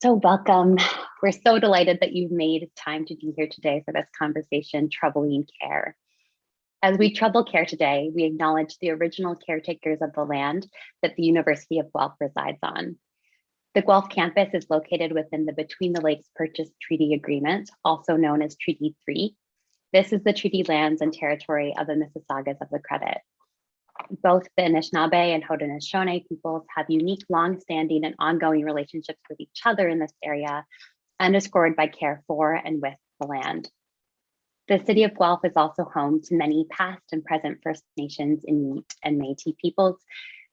So welcome. We're so delighted that you've made time to be here today for this conversation, Troubling Care. As we trouble care today, we acknowledge the original caretakers of the land that the University of Guelph resides on. The Guelph campus is located within the Between the Lakes Purchase Treaty Agreement, also known as Treaty 3. This is the treaty lands and territory of the Mississaugas of the Credit. Both the Anishinaabe and Haudenosaunee peoples have unique, long-standing and ongoing relationships with each other in this area, underscored by care for and with the land. The city of Guelph is also home to many past and present First Nations, Inuit, and Métis peoples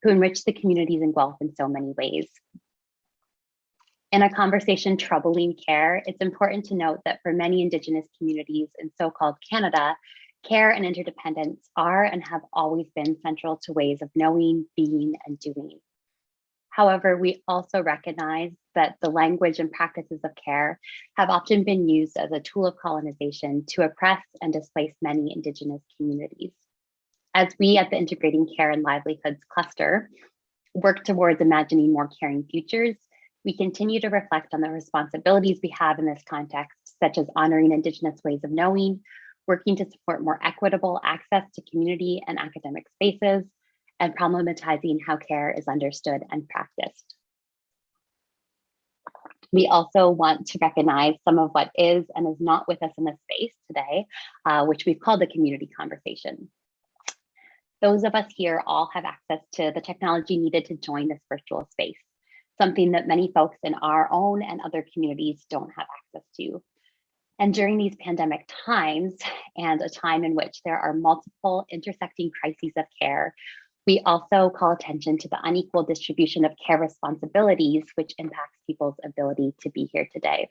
who enrich the communities in Guelph in so many ways. In a conversation troubling care, it's important to note that for many Indigenous communities in so-called Canada, care and interdependence are and have always been central to ways of knowing, being, and doing. However, we also recognize that the language and practices of care have often been used as a tool of colonization to oppress and displace many Indigenous communities. As we at the Integrating Care and Livelihoods cluster work towards imagining more caring futures, we continue to reflect on the responsibilities we have in this context, such as honoring Indigenous ways of knowing, working to support more equitable access to community and academic spaces, and problematizing how care is understood and practiced. We also want to recognize some of what is and is not with us in this space today, which we've called the community conversation. Those of us here all have access to the technology needed to join this virtual space, something that many folks in our own and other communities don't have access to. And during these pandemic times, and a time in which there are multiple intersecting crises of care, we also call attention to the unequal distribution of care responsibilities, which impacts people's ability to be here today.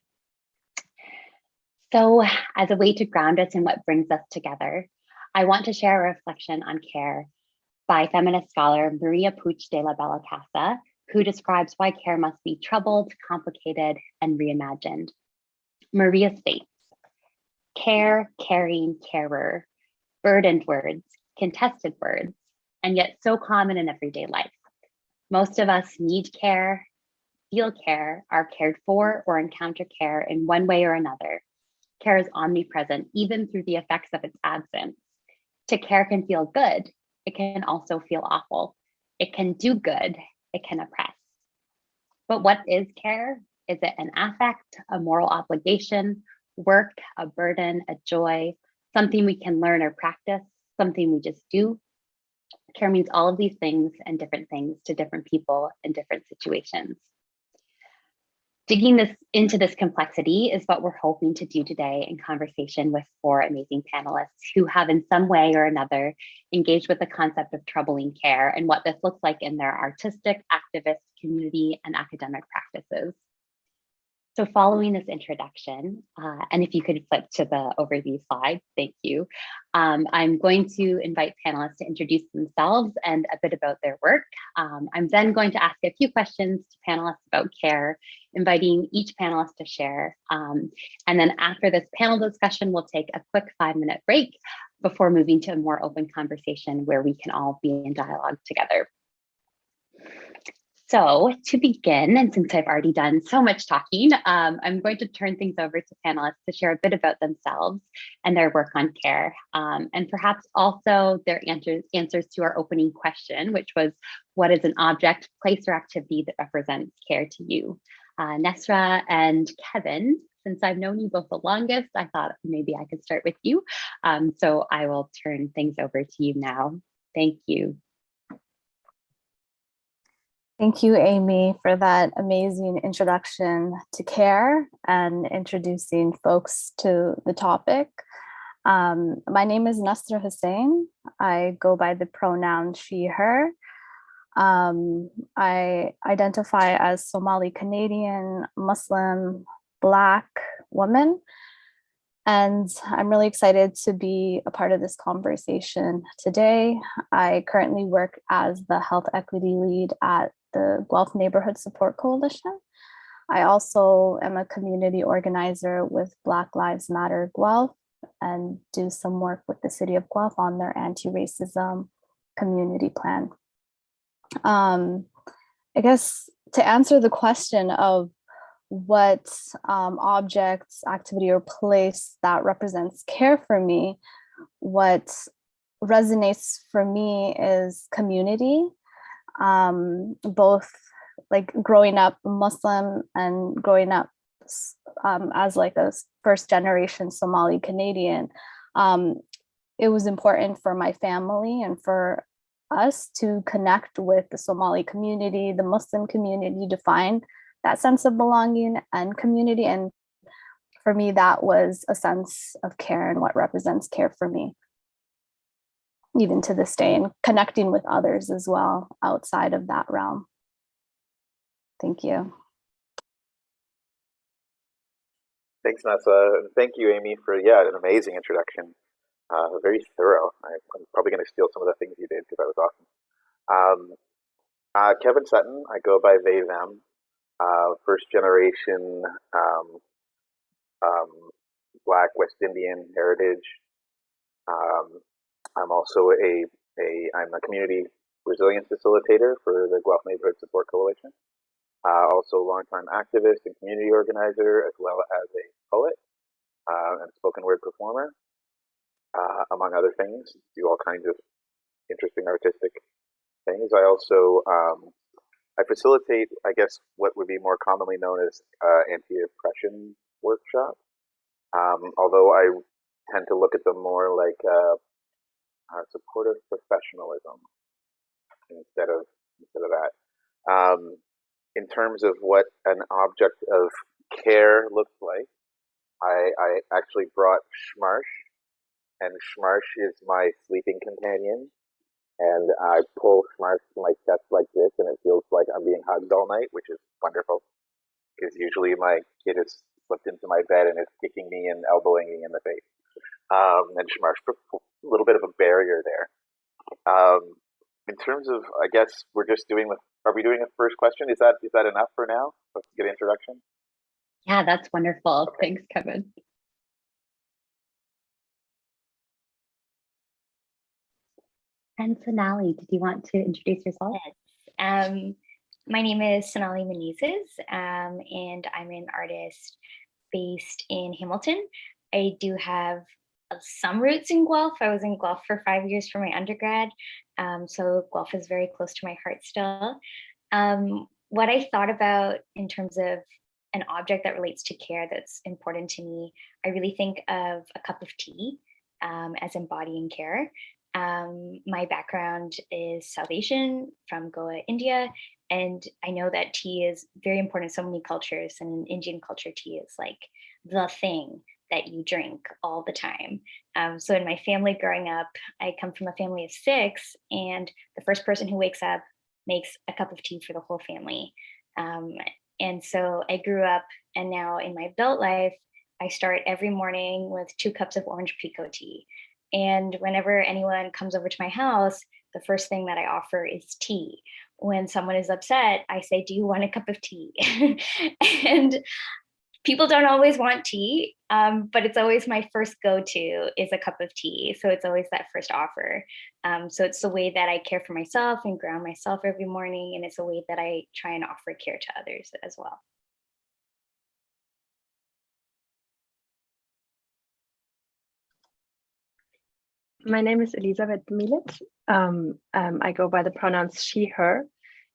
So, as a way to ground us in what brings us together, I want to share a reflection on care by feminist scholar Maria Puig de la Bella Casa, who describes why care must be troubled, complicated, and reimagined. Maria states, care, caring, carer, burdened words, contested words, and yet so common in everyday life. Most of us need care, feel care, are cared for, or encounter care in one way or another. Care is omnipresent, even through the effects of its absence. To care can feel good. It can also feel awful. It can do good. It can oppress. But what is care? Is it an affect, a moral obligation, work, a burden, a joy, something we can learn or practice, something we just do? Care means all of these things and different things to different people in different situations. Digging into this complexity is what we're hoping to do today in conversation with four amazing panelists who have in some way or another engaged with the concept of troubling care and what this looks like in their artistic, activist, community, and academic practices. So following this introduction, and if you could flip to the overview slide, thank you. I'm going to invite panelists to introduce themselves and a bit about their work. I'm then going to ask a few questions to panelists about care, inviting each panelist to share. And then after this panel discussion, we'll take a quick 5-minute break before moving to a more open conversation where we can all be in dialogue together. So to begin, and since I've already done so much talking, I'm going to turn things over to panelists to share a bit about themselves and their work on care, and perhaps also their answers to our opening question, which was, what is an object, place, or activity that represents care to you? Nesra and Kevin, since I've known you both the longest, I thought maybe I could start with you. So I will turn things over to you now. Thank you. Thank you, Amy, for that amazing introduction to care and introducing folks to the topic. My name is Nasra Hussain. I go by the pronoun she, her. I identify as Somali Canadian, Muslim, Black woman. And I'm really excited to be a part of this conversation today. I currently work as the health equity lead at the Guelph Neighbourhood Support Coalition. I also am a community organizer with Black Lives Matter Guelph and do some work with the city of Guelph on their anti-racism community plan. I guess to answer the question of what object, activity, or place that represents care for me, what resonates for me is community, both like growing up Muslim and growing up as like a first generation Somali Canadian. It was important for my family and for us to connect with the Somali community, the Muslim community, to find that sense of belonging and community. And for me, that was a sense of care and what represents care for me, even to this day, and connecting with others as well outside of that realm. Thank you. Thanks, Nessa. And thank you, Amy, for, an amazing introduction. Very thorough. I'm probably going to steal some of the things you did because that was awesome. Kevin Sutton, I go by they, them. First generation Black West Indian heritage. I'm also I'm a community resilience facilitator for the Guelph Neighbourhood Support Coalition. Also a longtime activist and community organizer, as well as a poet and spoken word performer, among other things. Do all kinds of interesting artistic things. I also I facilitate, I guess, what would be more commonly known as anti-oppression workshop. Although I tend to look at them more like supportive professionalism instead of that. In terms of what an object of care looks like, I actually brought Schmarsh, and Schmarsh is my sleeping companion. And I pull Schmarsh to my chest like this, and it feels like I'm being hugged all night, which is wonderful. Because usually my kid has slipped into my bed and is kicking me and elbowing me in the face. And Schmarsh, a little bit of a barrier there. In terms of, I guess we're just are we doing a first question? Is that enough for now? Let's get an introduction. Yeah, that's wonderful. Okay. Thanks, Kevin. And Sonali, did you want to introduce yourself? Yes. My name is Sonali Menezes, and I'm an artist based in Hamilton. I do have some roots in Guelph. I was in Guelph for 5 years for my undergrad, so Guelph is very close to my heart still. What I thought about in terms of an object that relates to care that's important to me, I really think of a cup of tea as embodying care. My background is South Asian from Goa, India, and I know that tea is very important in so many cultures, and in Indian culture, tea is like the thing that you drink all the time. So in my family growing up, I come from a family of 6, and the first person who wakes up makes a cup of tea for the whole family. And so I grew up, and now in my adult life, I start every morning with 2 cups of orange pekoe tea. And whenever anyone comes over to my house, the first thing that I offer is tea. When someone is upset, I say, "Do you want a cup of tea?" And people don't always want tea, but it's always my first go-to is a cup of tea. So it's always that first offer. So it's the way that I care for myself and ground myself every morning. And it's a way that I try and offer care to others as well. My name is Elisabeth Mielit. I go by the pronouns she, her,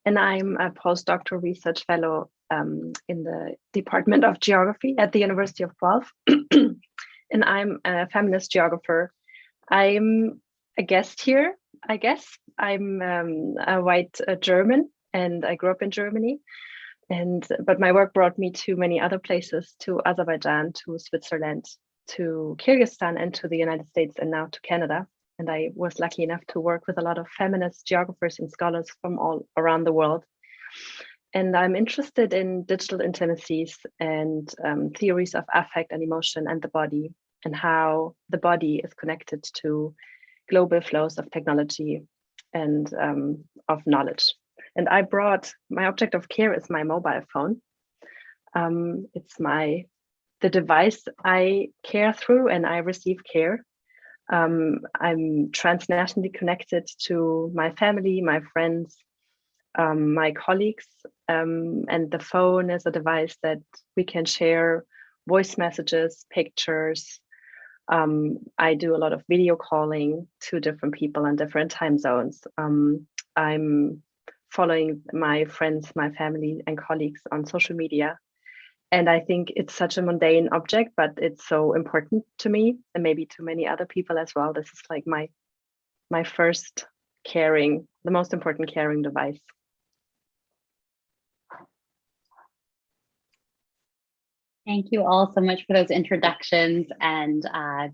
and I'm a postdoctoral research fellow in the Department of Geography at the University of Guelph. And I'm a feminist geographer. I'm a guest here, I guess. I'm a white German, and I grew up in Germany. But my work brought me to many other places, to Azerbaijan, to Switzerland, to Kyrgyzstan, and to the United States, and now to Canada. And I was lucky enough to work with a lot of feminist geographers and scholars from all around the world. And I'm interested in digital intimacies and theories of affect and emotion and the body, and how the body is connected to global flows of technology and of knowledge. And I brought, my object of care is my mobile phone. It's the device I care through, and I receive care. I'm transnationally connected to my family, my friends, my colleagues, and the phone is a device that we can share voice messages, pictures. I do a lot of video calling to different people in different time zones. I'm following my friends, my family and colleagues on social media. And I think it's such a mundane object, but it's so important to me and maybe to many other people as well. This is like my first caring, the most important caring device. Thank you all so much for those introductions and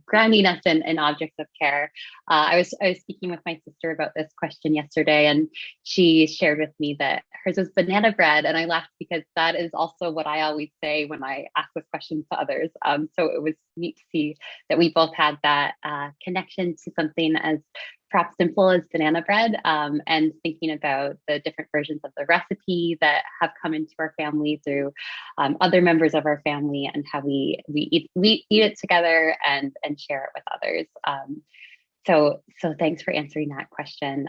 grounding us in objects of care. I was speaking with my sister about this question yesterday, and she shared with me that hers was banana bread, and I laughed because that is also what I always say when I ask this question to others. So it was neat to see that we both had that connection to something as perhaps simple as banana bread, and thinking about the different versions of the recipe that have come into our family through other members of our family, and how we eat it together and share it with others. So thanks for answering that question.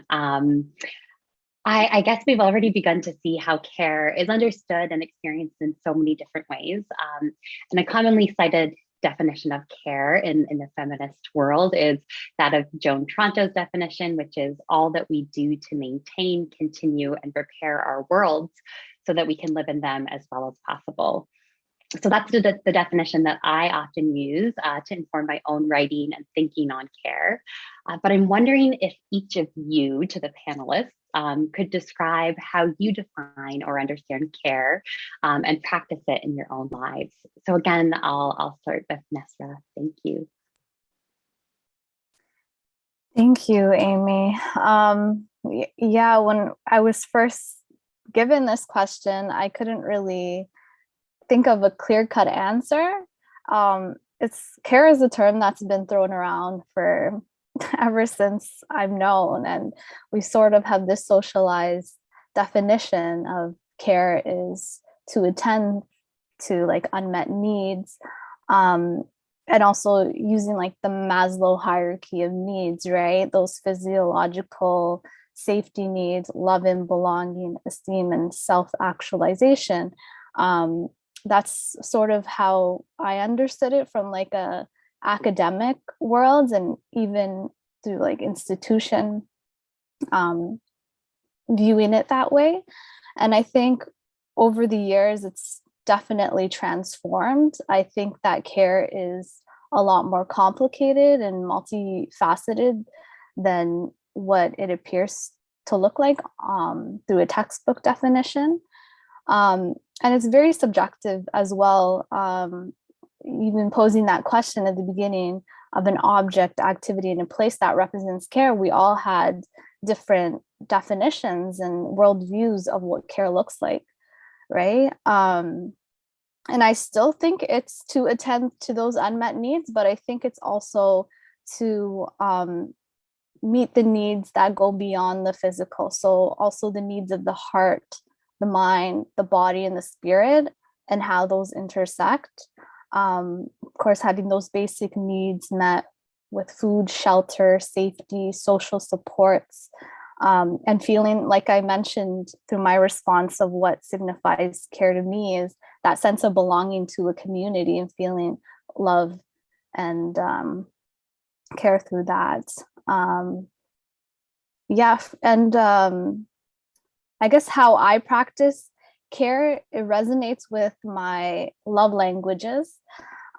I guess we've already begun to see how care is understood and experienced in so many different ways. And a commonly cited definition of care in the feminist world is that of Joan Tronto's definition, which is all that we do to maintain, continue, and repair our worlds so that we can live in them as well as possible. So that's the definition that I often use to inform my own writing and thinking on care. But I'm wondering if each of you, to the panelists, could describe how you define or understand care and practice it in your own lives. So again, I'll start with Nesra. Thank you. Thank you, Amy. Yeah, when I was first given this question, I couldn't really think of a clear-cut answer. Care is a term that's been thrown around for ever since I've known, and we sort of have this socialized definition of care is to attend to like unmet needs, and also using like the Maslow hierarchy of needs, right? Those physiological safety needs, love and belonging, esteem, and self-actualization. That's sort of how I understood it from like a academic world, and even through like institution viewing it that way. And I think over the years, it's definitely transformed. I think that care is a lot more complicated and multifaceted than what it appears to look like through a textbook definition. And it's very subjective as well. Even posing that question at the beginning of an object, activity, and a place that represents care, we all had different definitions and worldviews of what care looks like, right? And I still think it's to attend to those unmet needs, but I think it's also to meet the needs that go beyond the physical. So also the needs of the heart, the mind, the body, and the spirit, and how those intersect. Of course, having those basic needs met with food, shelter, safety, social supports, and feeling, like I mentioned through my response of what signifies care to me, is that sense of belonging to a community and feeling love and care through that. Yeah, and I guess how I practice care, it resonates with my love languages.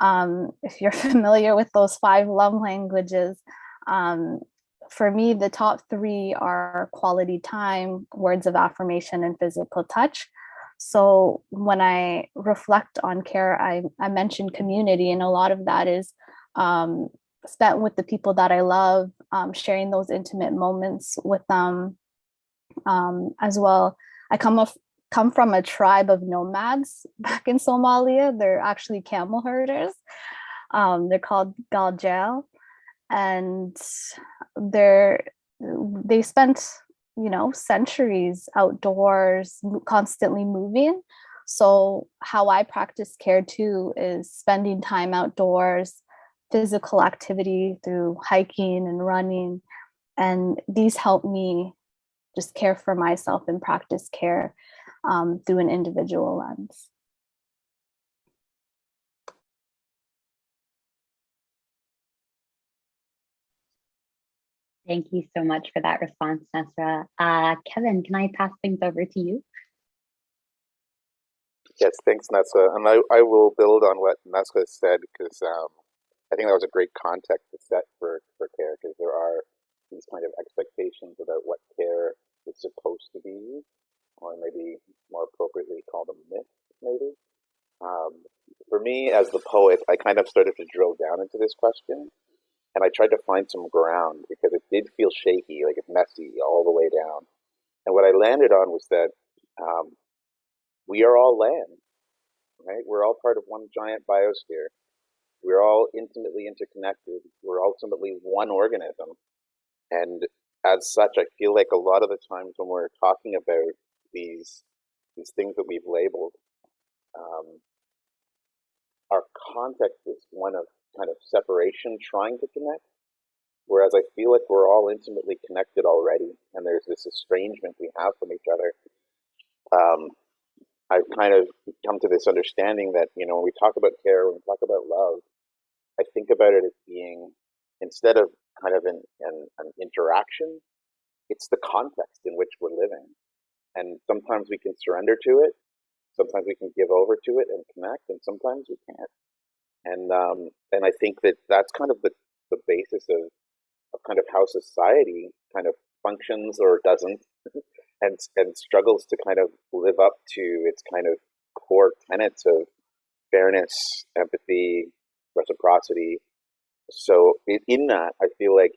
If you're familiar with those 5 love languages, for me, the top 3 are quality time, words of affirmation, and physical touch. So when I reflect on care, I mentioned community, and a lot of that is spent with the people that I love, sharing those intimate moments with them. As well, I come from a tribe of nomads back in Somalia. They're actually camel herders. They're called Galjal, and they spent centuries outdoors, constantly moving. So how I practice care too is spending time outdoors, physical activity through hiking and running, and these help me just care for myself and practice care through an individual lens. Thank you so much for that response, Nasra. Kevin, can I pass things over to you? Yes, thanks, Nasra. And I will build on what Nasra said, because I think that was a great context to set for care, because there are these kind of expectations about what care is supposed to be, or maybe more appropriately called a myth, maybe. For me, as the poet, I kind of started to drill down into this question, and I tried to find some ground, because it did feel shaky, like it's messy all the way down. And what I landed on was that we are all land, right? We're all part of one giant biosphere. We're all intimately interconnected. We're ultimately one organism. And as such, I feel like a lot of the times when we're talking about these things that we've labeled, our context is one of kind of separation, trying to connect, whereas I feel like we're all intimately connected already, and there's this estrangement we have from each other. I've kind of come to this understanding that, you know, when we talk about care, when we talk about love, I think about it as being, instead of kind of an interaction, it's the context in which we're living. And sometimes we can surrender to it, sometimes we can give over to it and connect, and sometimes we can't. And I think that that's kind of the basis of kind of how society kind of functions or doesn't, and struggles to kind of live up to its kind of core tenets of fairness, empathy, reciprocity. So in that, I feel like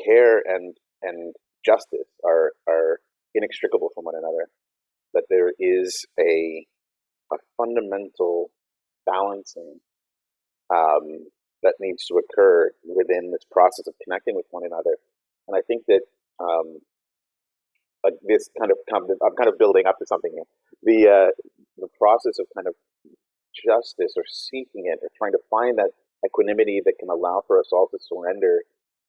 care and justice are inextricable from one another. That there is a fundamental balancing that needs to occur within this process of connecting with one another. And I think that this kind of I'm kind of building up to something here. The process of kind of justice, or seeking it, or trying to find that equanimity that can allow for us all to surrender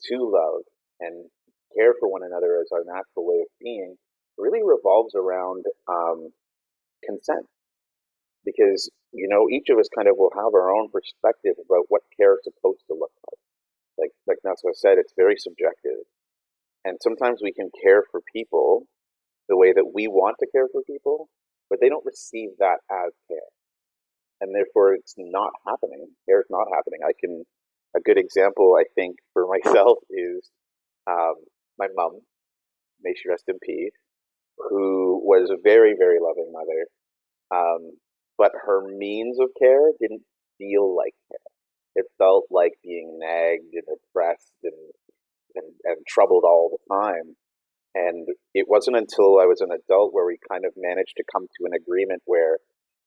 to love and care for one another as our natural way of being, really revolves around consent. Because, you know, each of us kind of will have our own perspective about what care is supposed to look like. Like Nasra said, it's very subjective. And sometimes we can care for people the way that we want to care for people, but they don't receive that as care. And therefore it's not happening. Care is not happening. A good example, I think, for myself is my mom, may she rest in peace, who was a very, very loving mother. But her means of care didn't feel like care. It felt like being nagged and oppressed and troubled all the time. And it wasn't until I was an adult where we kind of managed to come to an agreement where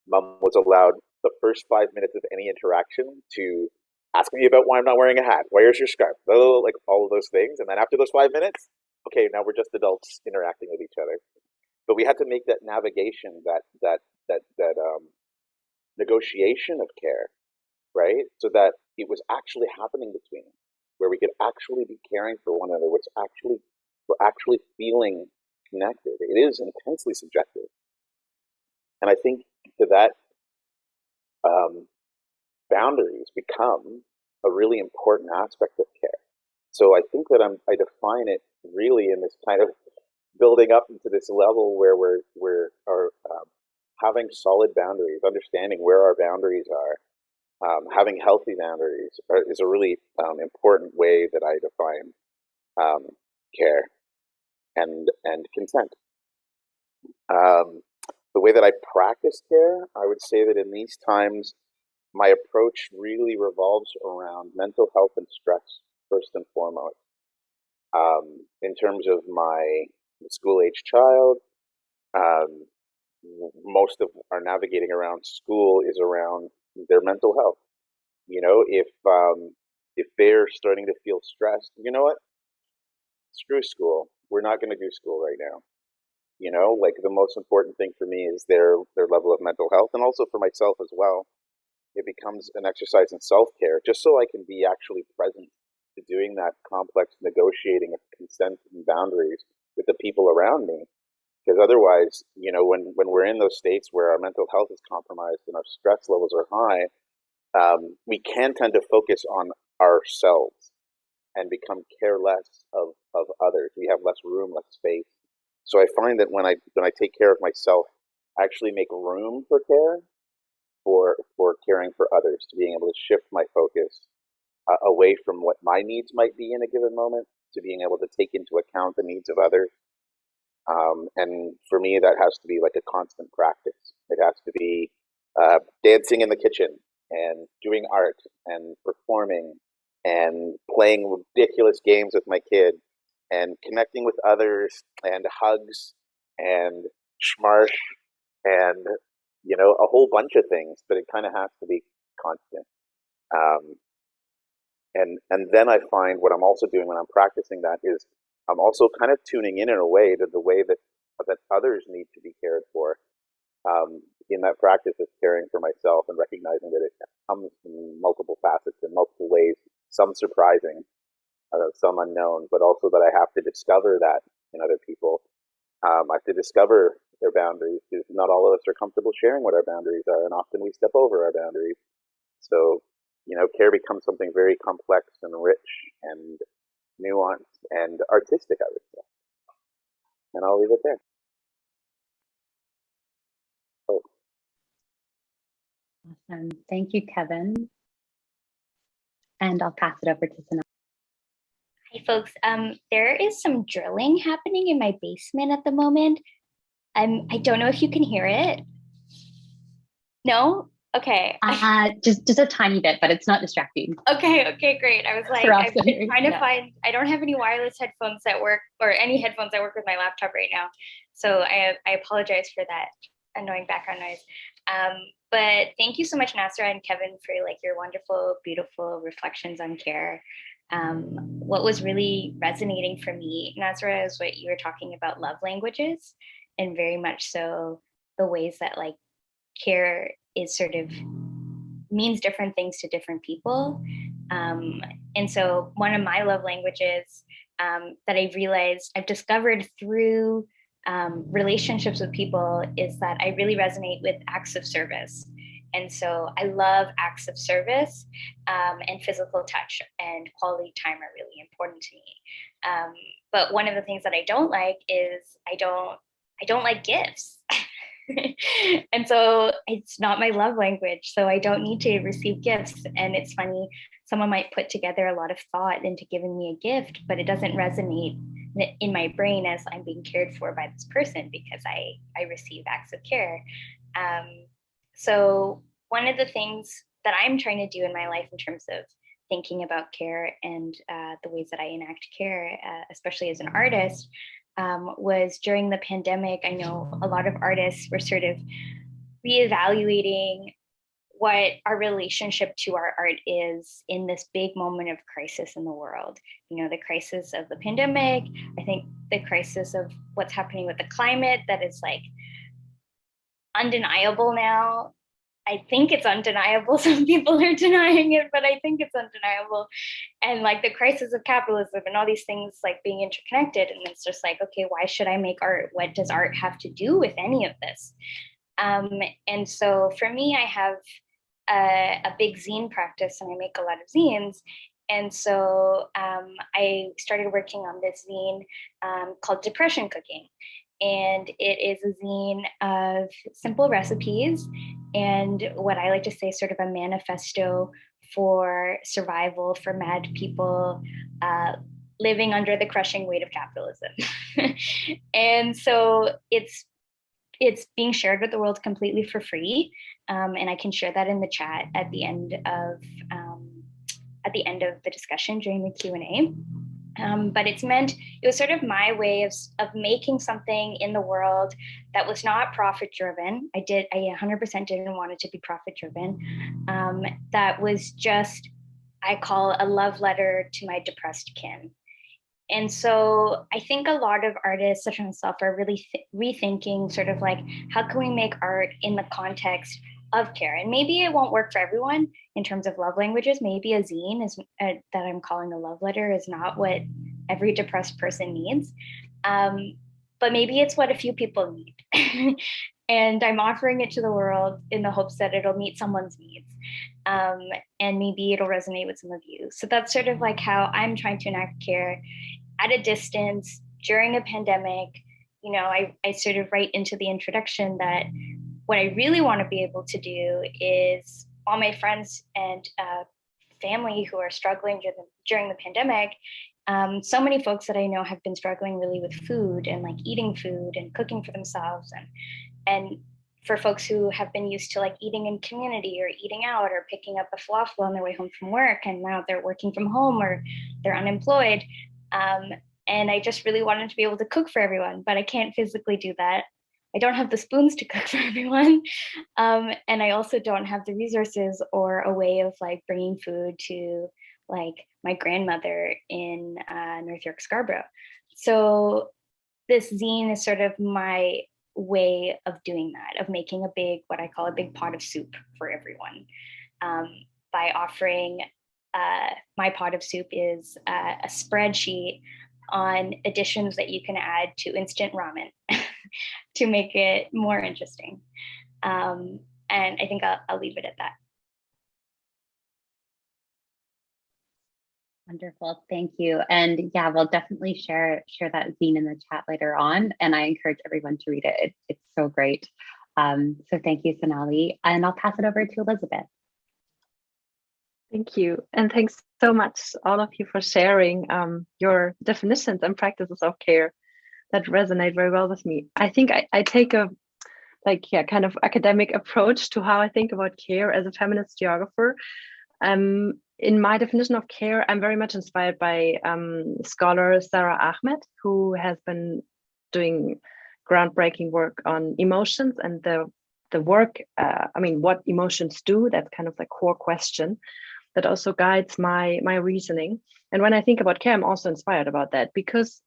mom was allowed the first 5 minutes of any interaction to ask me about why I'm not wearing a hat. Where's your scarf? Oh, like all of those things. And then after those 5 minutes, okay, now we're just adults interacting with each other. But we had to make that navigation, that negotiation of care, right? So that it was actually happening between us, where we could actually be caring for one another, we're actually feeling connected. It is intensely subjective. And I think to that, boundaries become a really important aspect of care. So I think that I define it really in this kind of building up into this level where we're having solid boundaries, understanding where our boundaries are, having healthy boundaries is a really important way that I define care and consent. The way that I practice care, I would say that in these times, my approach really revolves around mental health and stress, first and foremost. In terms of my school-age child, most of our navigating around school is around their mental health. You know, if they're starting to feel stressed, you know what? Screw school. We're not going to do school right now. You know, like the most important thing for me is their level of mental health, and also for myself as well. It becomes an exercise in self-care, just so I can be actually present to doing that complex negotiating of consent and boundaries with the people around me. Because otherwise, you know, when we're in those states where our mental health is compromised and our stress levels are high, we can tend to focus on ourselves and become careless of others. We have less room, less space. So I find that when I take care of myself, I actually make room for care, for caring for others, to being able to shift my focus away from what my needs might be in a given moment to being able to take into account the needs of others. And for me, that has to be like a constant practice. It has to be dancing in the kitchen and doing art and performing and playing ridiculous games with my kid and connecting with others and hugs and schmarsh and, you know, a whole bunch of things, but it kind of has to be constant. And then I find what I'm also doing when I'm practicing that is I'm also kind of tuning in a way to the way that others need to be cared for. In that practice of caring for myself and recognizing that it comes in multiple facets in multiple ways, some surprising, some unknown, but also that I have to discover that in other people. I have to discover their boundaries, because not all of us are comfortable sharing what our boundaries are, and often we step over our boundaries. So, you know, care becomes something very complex and rich and nuanced and artistic, I would say. And I'll leave it there. Oh. Awesome. Thank you, Kevin. And I'll pass it over to Sanaa. Hi, folks. There is some drilling happening in my basement at the moment. I don't know if you can hear it. No? Okay. Just a tiny bit, but it's not distracting. Okay, great. I was like, I'm trying to find, I don't have any wireless headphones that work, or any headphones that work with my laptop right now. So I apologize for that annoying background noise. But thank you so much, Nasra and Kevin, for like your wonderful, beautiful reflections on care. What was really resonating for me, Nasra, is what you were talking about, love languages, and very much so the ways that like care is sort of means different things to different people. And so one of my love languages that I've realized, I've discovered through relationships with people, is that I really resonate with acts of service. And so I love acts of service, and physical touch and quality time are really important to me. But one of the things that I don't like is I don't like gifts. And so it's not my love language. So I don't need to receive gifts. And it's funny, someone might put together a lot of thought into giving me a gift, but it doesn't resonate in my brain as I'm being cared for by this person, because I receive acts of care. So one of the things that I'm trying to do in my life in terms of thinking about care and the ways that I enact care, especially as an artist, was during the pandemic. I know a lot of artists were sort of reevaluating what our relationship to our art is in this big moment of crisis in the world. You know, the crisis of the pandemic, I think the crisis of what's happening with the climate that is like undeniable now. I think it's undeniable. Some people are denying it, but I think it's undeniable. And like the crisis of capitalism and all these things like being interconnected. And it's just like, okay, why should I make art? What does art have to do with any of this? And so for me, I have a big zine practice and I make a lot of zines. And so I started working on this zine called Depression Cooking. And it is a zine of simple recipes and what I like to say, sort of a manifesto for survival for mad people living under the crushing weight of capitalism. And so it's being shared with the world completely for free. And I can share that in the chat at the end of the discussion during the Q&A. But it was sort of my way of making something in the world that was not profit driven. I 100% didn't want it to be profit driven. That was just, I call a love letter to my depressed kin. And so I think a lot of artists such as myself are really rethinking sort of like, how can we make art in the context of care? And maybe it won't work for everyone in terms of love languages. Maybe a zine is that I'm calling a love letter is not what every depressed person needs. But maybe it's what a few people need. And I'm offering it to the world in the hopes that it'll meet someone's needs. And maybe it'll resonate with some of you. So that's sort of like how I'm trying to enact care at a distance during a pandemic. You know, I sort of write into the introduction that what I really want to be able to do is all my friends and family who are struggling during the pandemic. So many folks that I know have been struggling really with food and like eating food and cooking for themselves, and for folks who have been used to like eating in community or eating out or picking up a falafel on their way home from work, and now they're working from home or they're unemployed. And I just really wanted to be able to cook for everyone, but I can't physically do that. I don't have the spoons to cook for everyone. And I also don't have the resources or a way of like bringing food to like my grandmother in North York, Scarborough. So this zine is sort of my way of doing that, of making a big, what I call a big pot of soup for everyone. By offering, my pot of soup is a spreadsheet on additions that you can add to instant ramen to make it more interesting. And I think I'll leave it at that. Wonderful, thank you. And yeah, we'll definitely share that zine in the chat later on. And I encourage everyone to read it. It's so great. So thank you, Sonali. And I'll pass it over to Elizabeth. Thank you. And thanks so much, all of you, for sharing your definitions and practices of care that resonate very well with me. I think I take a kind of academic approach to how I think about care as a feminist geographer. In my definition of care, I'm very much inspired by scholar Sarah Ahmed, who has been doing groundbreaking work on emotions and the work, what emotions do. That's kind of the core question that also guides my reasoning. And when I think about care, I'm also inspired about that, because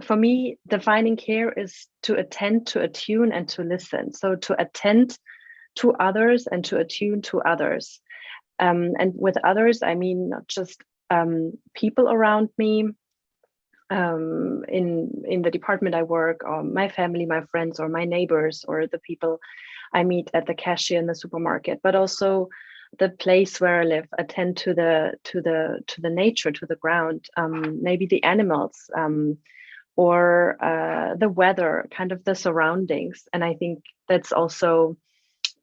for me, defining care is to attend, to attune, and to listen. So to attend to others and to attune to others. And with others, I mean not just people around me in the department I work, or my family, my friends, or my neighbors, or the people I meet at the cashier in the supermarket, but also the place where I live. Attend to the nature, to the ground, maybe the animals, or the weather, kind of the surroundings. And I think that's also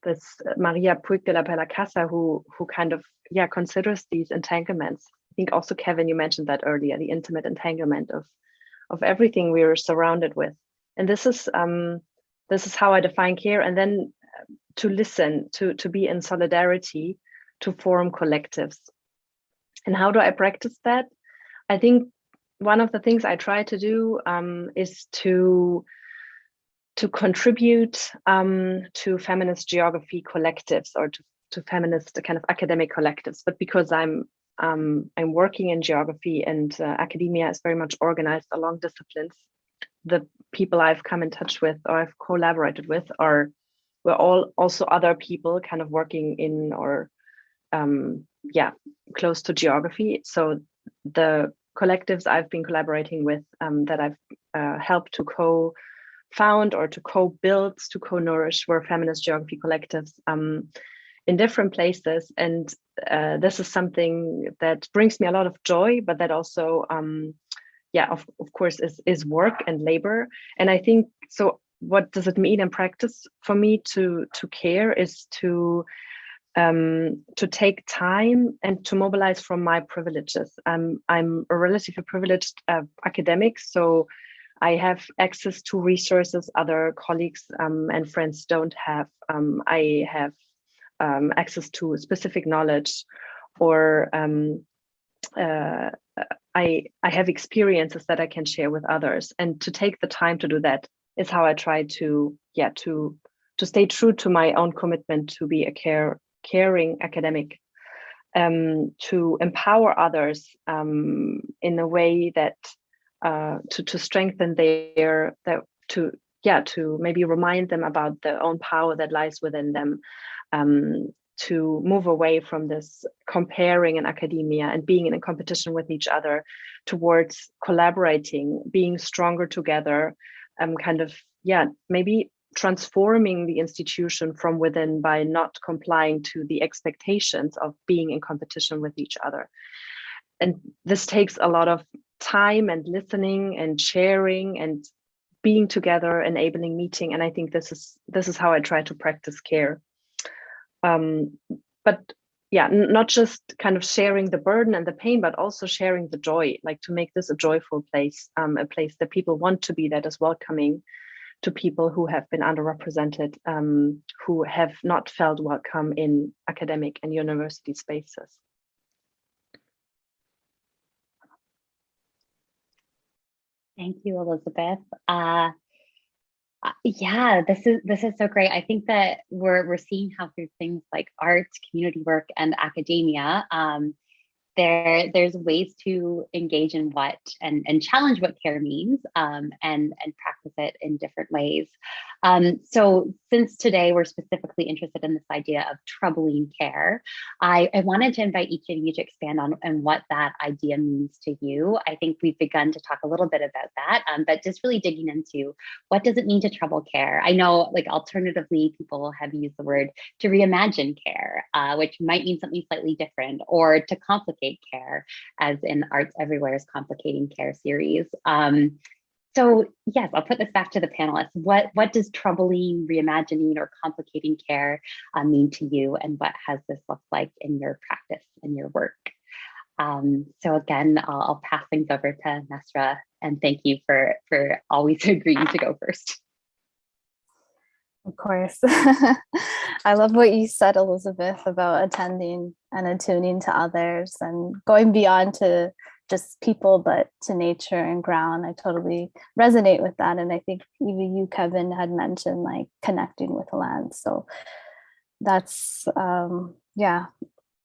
this Maria Puig de la Casa who kind of considers these entanglements. I think also, Kevin, you mentioned that earlier, the intimate entanglement of everything we are surrounded with. And this is how I define care. And then to listen, to be in solidarity, to form collectives. And how do I practice that? I think one of the things I try to do is to contribute to feminist geography collectives, or to feminist kind of academic collectives. But because I'm working in geography, and academia is very much organized along disciplines, the people I've come in touch with or I've collaborated with were all also other people kind of working in or close to geography. So the collectives I've been collaborating with, that I've helped to co-found or to co-build, to co-nourish, were feminist geography collectives in different places. And this is something that brings me a lot of joy, but that also of course is work and labor. And I think, so what does it mean in practice for me to care is to take time and to mobilize from my privileges. I'm a relatively privileged academic, so I have access to resources other colleagues and friends don't have. I have access to specific knowledge, or I have experiences that I can share with others. And to take the time to do that is how I try to stay true to my own commitment to be a caring academic, to empower others in a way that to strengthen to maybe remind them about their own power that lies within them, to move away from this comparing in academia and being in a competition with each other, towards collaborating, being stronger together, maybe transforming the institution from within by not complying to the expectations of being in competition with each other. And this takes a lot of time and listening and sharing and being together, enabling meeting. And I think this is how I try to practice care. But yeah, not just kind of sharing the burden and the pain, but also sharing the joy, like to make this a joyful place, a place that people want to be, that is welcoming to people who have been underrepresented, who have not felt welcome in academic and university spaces. Thank you, Elizabeth. Yeah, this is so great. I think that we're seeing how through things like arts, community work, and academia, there's ways to engage in what and challenge what care means, and practice it in different ways. So since today we're specifically interested in this idea of troubling care, I wanted to invite each of you to expand on what that idea means to you. I think we've begun to talk a little bit about that, but just really digging into what does it mean to trouble care? I know, like, alternatively, people have used the word to reimagine care, which might mean something slightly different, or to complicate care, as in Arts Everywhere's Complicating Care series. So yes, I'll put this back to the panelists. What does troubling, reimagining, or complicating care mean to you, and what has this looked like in your practice and your work? So again, I'll pass things over to Nesra, and thank you for always agreeing to go first. Of course. I love what you said, Elizabeth, about attending and attuning to others and going beyond to just people, but to nature and ground. I totally resonate with that. And I think even you, Kevin, had mentioned like connecting with the land. So that's, yeah,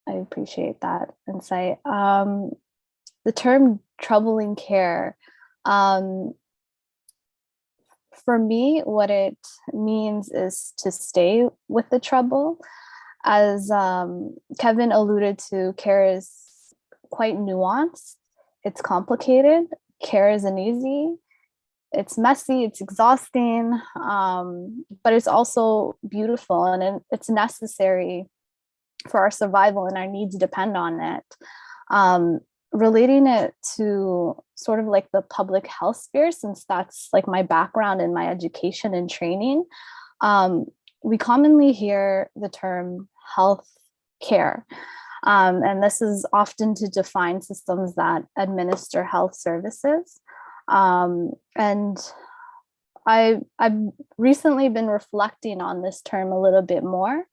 I appreciate that insight. The term troubling care, for me, what it means is to stay with the trouble. As Kevin alluded to, care is quite nuanced. It's complicated. Care isn't easy. It's messy, it's exhausting, but it's also beautiful, and it's necessary for our survival, and our needs depend on it. Relating it to sort of like the public health sphere, since that's like my background in my education and training, we commonly hear the term health care. And this is often to define systems that administer health services. And I've recently been reflecting on this term a little bit more,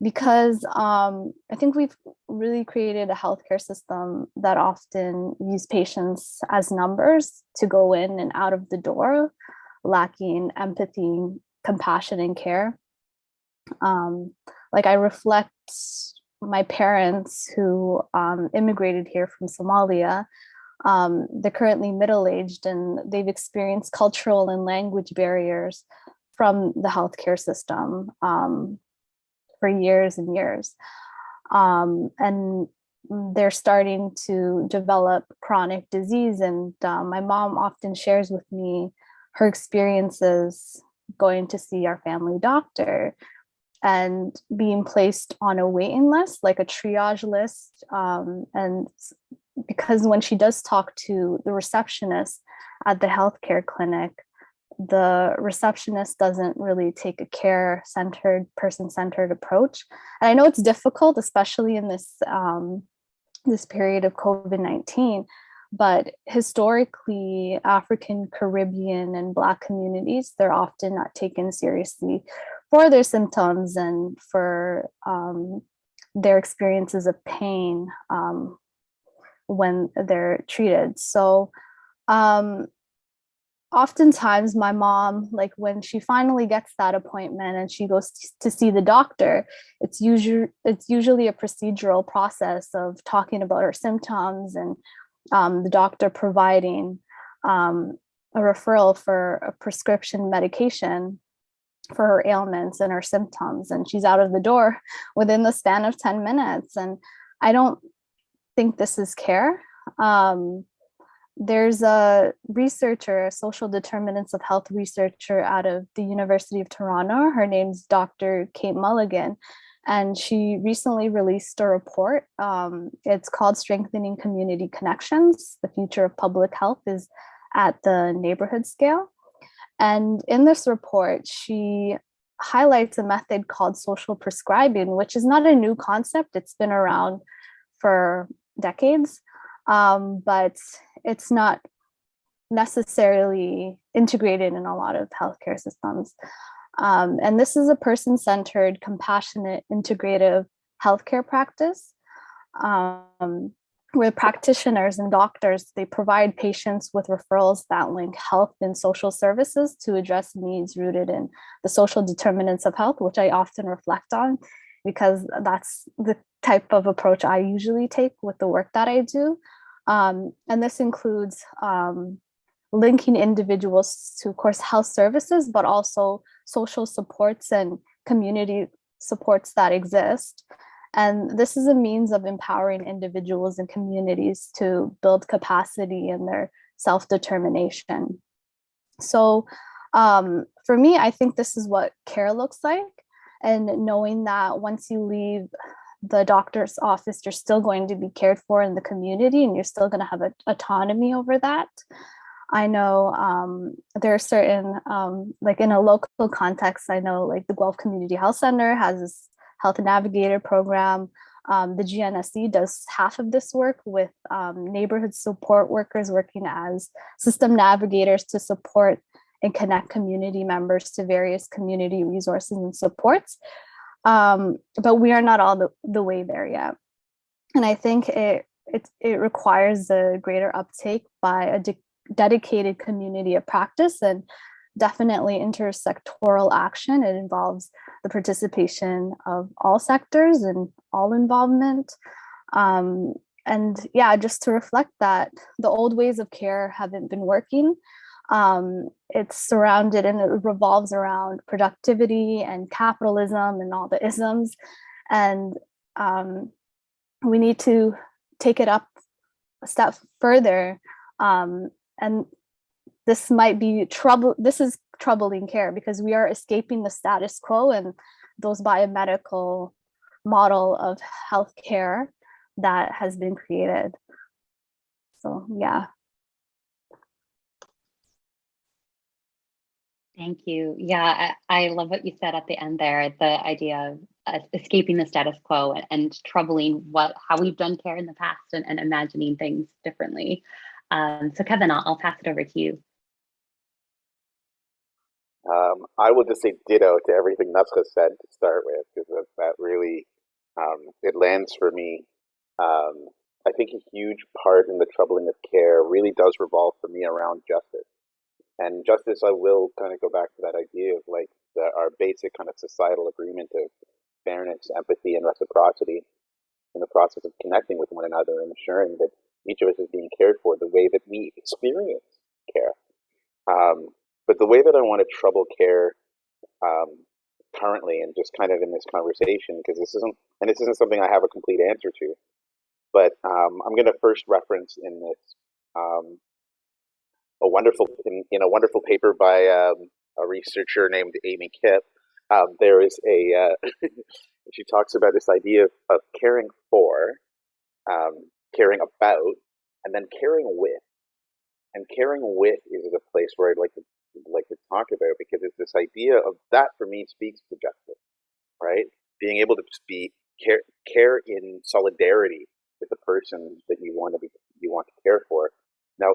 because I think we've really created a healthcare system that often views patients as numbers to go in and out of the door, lacking empathy, compassion, and care. Like, I reflect my parents who immigrated here from Somalia. They're currently middle-aged, and they've experienced cultural and language barriers from the healthcare system for years and years. And they're starting to develop chronic disease. And my mom often shares with me her experiences going to see our family doctor and being placed on a waiting list, like a triage list. And because when she does talk to the receptionist at the healthcare clinic, the receptionist doesn't really take a care-centered, person-centered approach. And I know it's difficult, especially in this this period of COVID-19, but historically, African, Caribbean, and Black communities, they're often not taken seriously for their symptoms and for their experiences of pain when they're treated. So oftentimes my mom, like when she finally gets that appointment and she goes to see the doctor, it's usually a procedural process of talking about her symptoms and the doctor providing a referral for a prescription medication for her ailments and her symptoms, and she's out of the door within the span of 10 minutes. And I don't think this is care. there's a researcher, a social determinants of health researcher out of the University of Toronto. Her name's Dr. Kate Mulligan, and she recently released a report. It's called Strengthening Community Connections. The Future of Public Health is at the neighborhood scale. And in this report, she highlights a method called social prescribing, which is not a new concept. It's been around for decades, but it's not necessarily integrated in a lot of healthcare systems. And this is a person-centered, compassionate, integrative healthcare practice where practitioners and doctors, they provide patients with referrals that link health and social services to address needs rooted in the social determinants of health, which I often reflect on because that's the type of approach I usually take with the work that I do. And this includes linking individuals to, of course, health services, but also social supports and community supports that exist. And this is a means of empowering individuals and communities to build capacity in their self-determination. So for me, I think this is what care looks like. And knowing that once you leave the doctor's office, you're still going to be cared for in the community and you're still going to have autonomy over that. I know there are certain, like in a local context, I know like the Guelph Community Health Center has this health navigator program. The GNSC does half of this work with neighborhood support workers working as system navigators to support and connect community members to various community resources and supports. But we are not all the way there yet. And I think it requires a greater uptake by a dedicated community of practice and definitely intersectoral action. It involves the participation of all sectors and all involvement. And yeah, just to reflect that the old ways of care haven't been working. It's surrounded and it revolves around productivity and capitalism and all the isms. And we need to take it up a step further. And this might be trouble. This is troubling care because we are escaping the status quo and those biomedical model of healthcare that has been created. So, yeah. Thank you. Yeah, I love what you said at the end there, the idea of escaping the status quo and troubling how we've done care in the past and imagining things differently. So Kevin, I'll pass it over to you. I will just say ditto to everything Nuscha said to start with, because that really, it lands for me. I think a huge part in the troubling of care really does revolve for me around justice. And justice, I will kind of go back to that idea of like our basic kind of societal agreement of fairness, empathy, and reciprocity in the process of connecting with one another and ensuring that each of us is being cared for the way that we experience care. But the way that I want to trouble care currently, and just kind of in this conversation, because this isn't something I have a complete answer to, but I'm going to first reference in this in a wonderful paper by a researcher named Amy Kipp. There is a she talks about this idea of caring for, caring about, and then caring with. And caring with is a place where I'd like to talk about, because it's this idea of that for me speaks to justice, right? Being able to just be care in solidarity with the person that you want to care for. Now,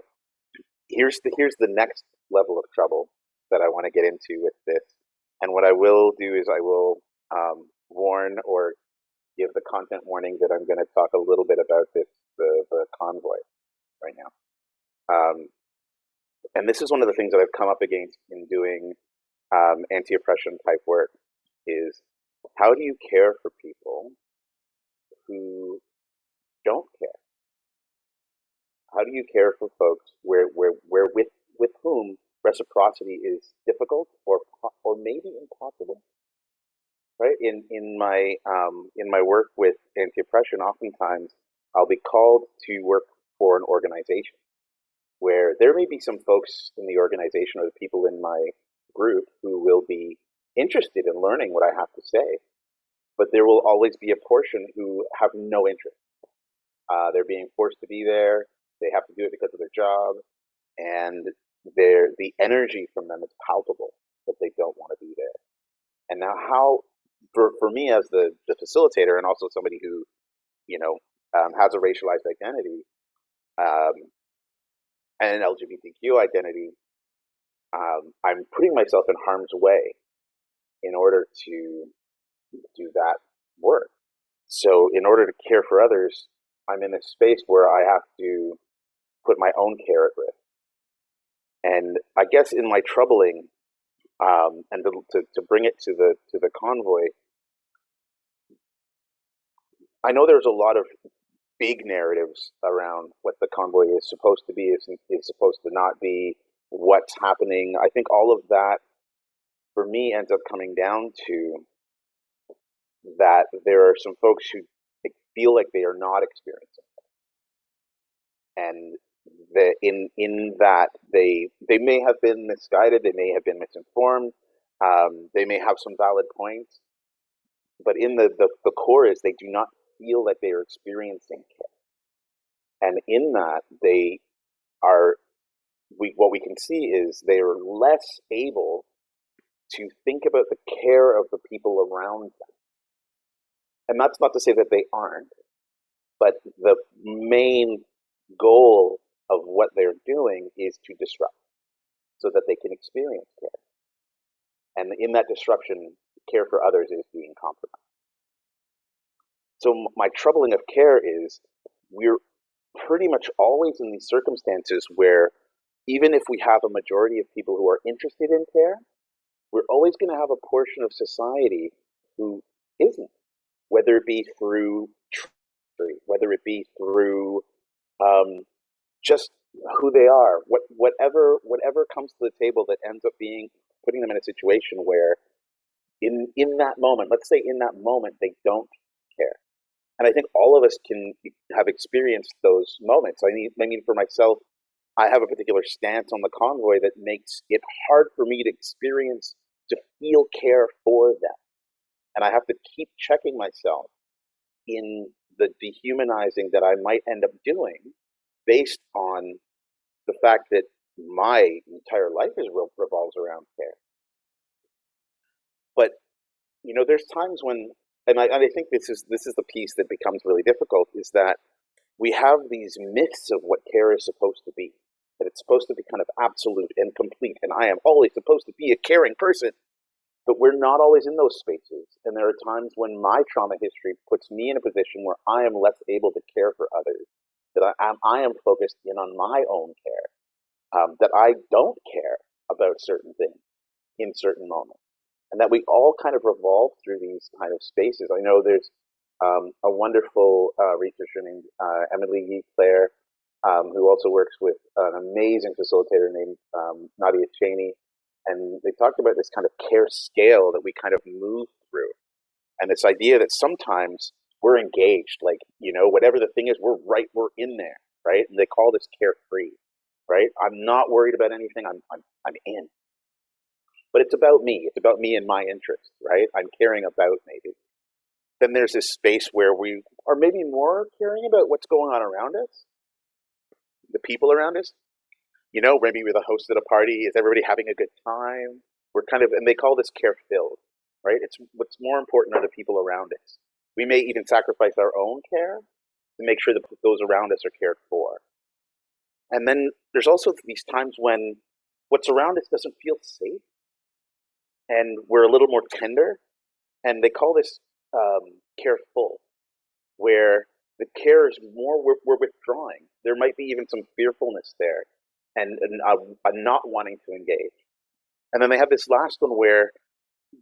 here's the next level of trouble that I want to get into with this. And what I will do is I will warn or give the content warning that I'm going to talk a little bit about the convoy right now. And this is one of the things that I've come up against in doing anti-oppression type work, is how do you care for people who don't care? How do you care for folks where with whom reciprocity is difficult or maybe impossible? Right? In my work with anti-oppression, oftentimes I'll be called to work for an organization where there may be some folks in the organization or the people in my group who will be interested in learning what I have to say, but there will always be a portion who have no interest. They're being forced to be there. They have to do it because of their job, and the energy from them is palpable that they don't want to be there. And now, how for me as the facilitator and also somebody who has a racialized identity and an LGBTQ identity, I'm putting myself in harm's way in order to do that work. So in order to care for others, I'm in a space where I have to put my own care at risk. And I guess in my troubling, and to bring it to the convoy, I know there's a lot of big narratives around what the convoy is supposed to be, is supposed to not be, what's happening. I think all of that, for me, ends up coming down to that there are some folks who feel like they are not experiencing it. And in that they may have been misguided, they may have been misinformed, they may have some valid points, but in the core is they do not feel like they are experiencing care. And in that, they are, what we can see is they are less able to think about the care of the people around them. And that's not to say that they aren't, but the main goal of what they're doing is to disrupt so that they can experience care. And in that disruption, care for others is being compromised. So my troubling of care is we're pretty much always in these circumstances where even if we have a majority of people who are interested in care, we're always going to have a portion of society who isn't, whether it be through trickery, whether it be through just who they are, whatever comes to the table that ends up putting them in a situation where in that moment, let's say in that moment, they don't care. And I think all of us can have experienced those moments. I mean, for myself, I have a particular stance on the convoy that makes it hard for me to feel care for them. And I have to keep checking myself in the dehumanizing that I might end up doing based on the fact that my entire life revolves around care. But, there's times when, and I think this is the piece that becomes really difficult, is that we have these myths of what care is supposed to be, that it's supposed to be kind of absolute and complete, and I am always supposed to be a caring person, but we're not always in those spaces. And there are times when my trauma history puts me in a position where I am less able to care for others, that I am focused in on my own care, that I don't care about certain things in certain moments. And that we all kind of revolve through these kind of spaces. I know there's a wonderful researcher named Emily Claire, who also works with an amazing facilitator named Nadia Cheney. And they talked about this kind of care scale that we kind of move through. And this idea that sometimes we're engaged, like, whatever the thing is, we're in there, right? And they call this carefree, right? I'm not worried about anything, I'm in. But it's about me. It's about me and my interests, right? I'm caring about maybe. Then there's this space where we are maybe more caring about what's going on around us, the people around us. Maybe we're the host at a party. Is everybody having a good time? We're kind of, and they call this care-filled, right? It's what's more important are the people around us. We may even sacrifice our own care to make sure that those around us are cared for. And then there's also these times when what's around us doesn't feel safe, and we're a little more tender, and they call this careful, where the care is more, we're withdrawing. There might be even some fearfulness there, and a not wanting to engage. And then they have this last one where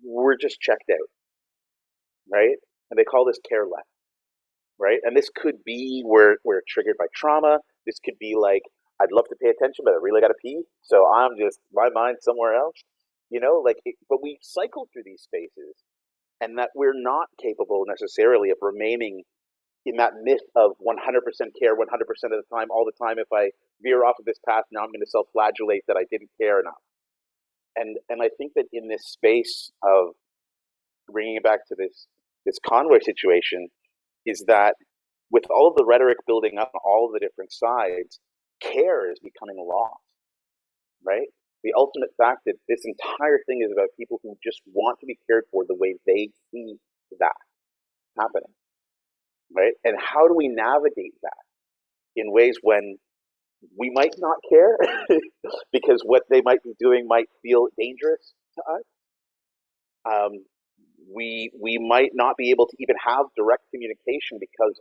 we're just checked out, right? And they call this care left, right? And this could be where we're triggered by trauma. This could be like, I'd love to pay attention, but I really got to pee, so I'm just, my mind's somewhere else. But we cycle through these spaces, and that we're not capable necessarily of remaining in that myth of 100% care 100% of the time, all the time. If I veer off of this path, now I'm going to self-flagellate that I didn't care enough. And I think that in this space of bringing it back to this convoy situation, is that with all of the rhetoric building up on all of the different sides, care is becoming lost, right? The ultimate fact that this entire thing is about people who just want to be cared for the way they see that happening, right? And how do we navigate that in ways when we might not care because what they might be doing might feel dangerous to us? We might not be able to even have direct communication because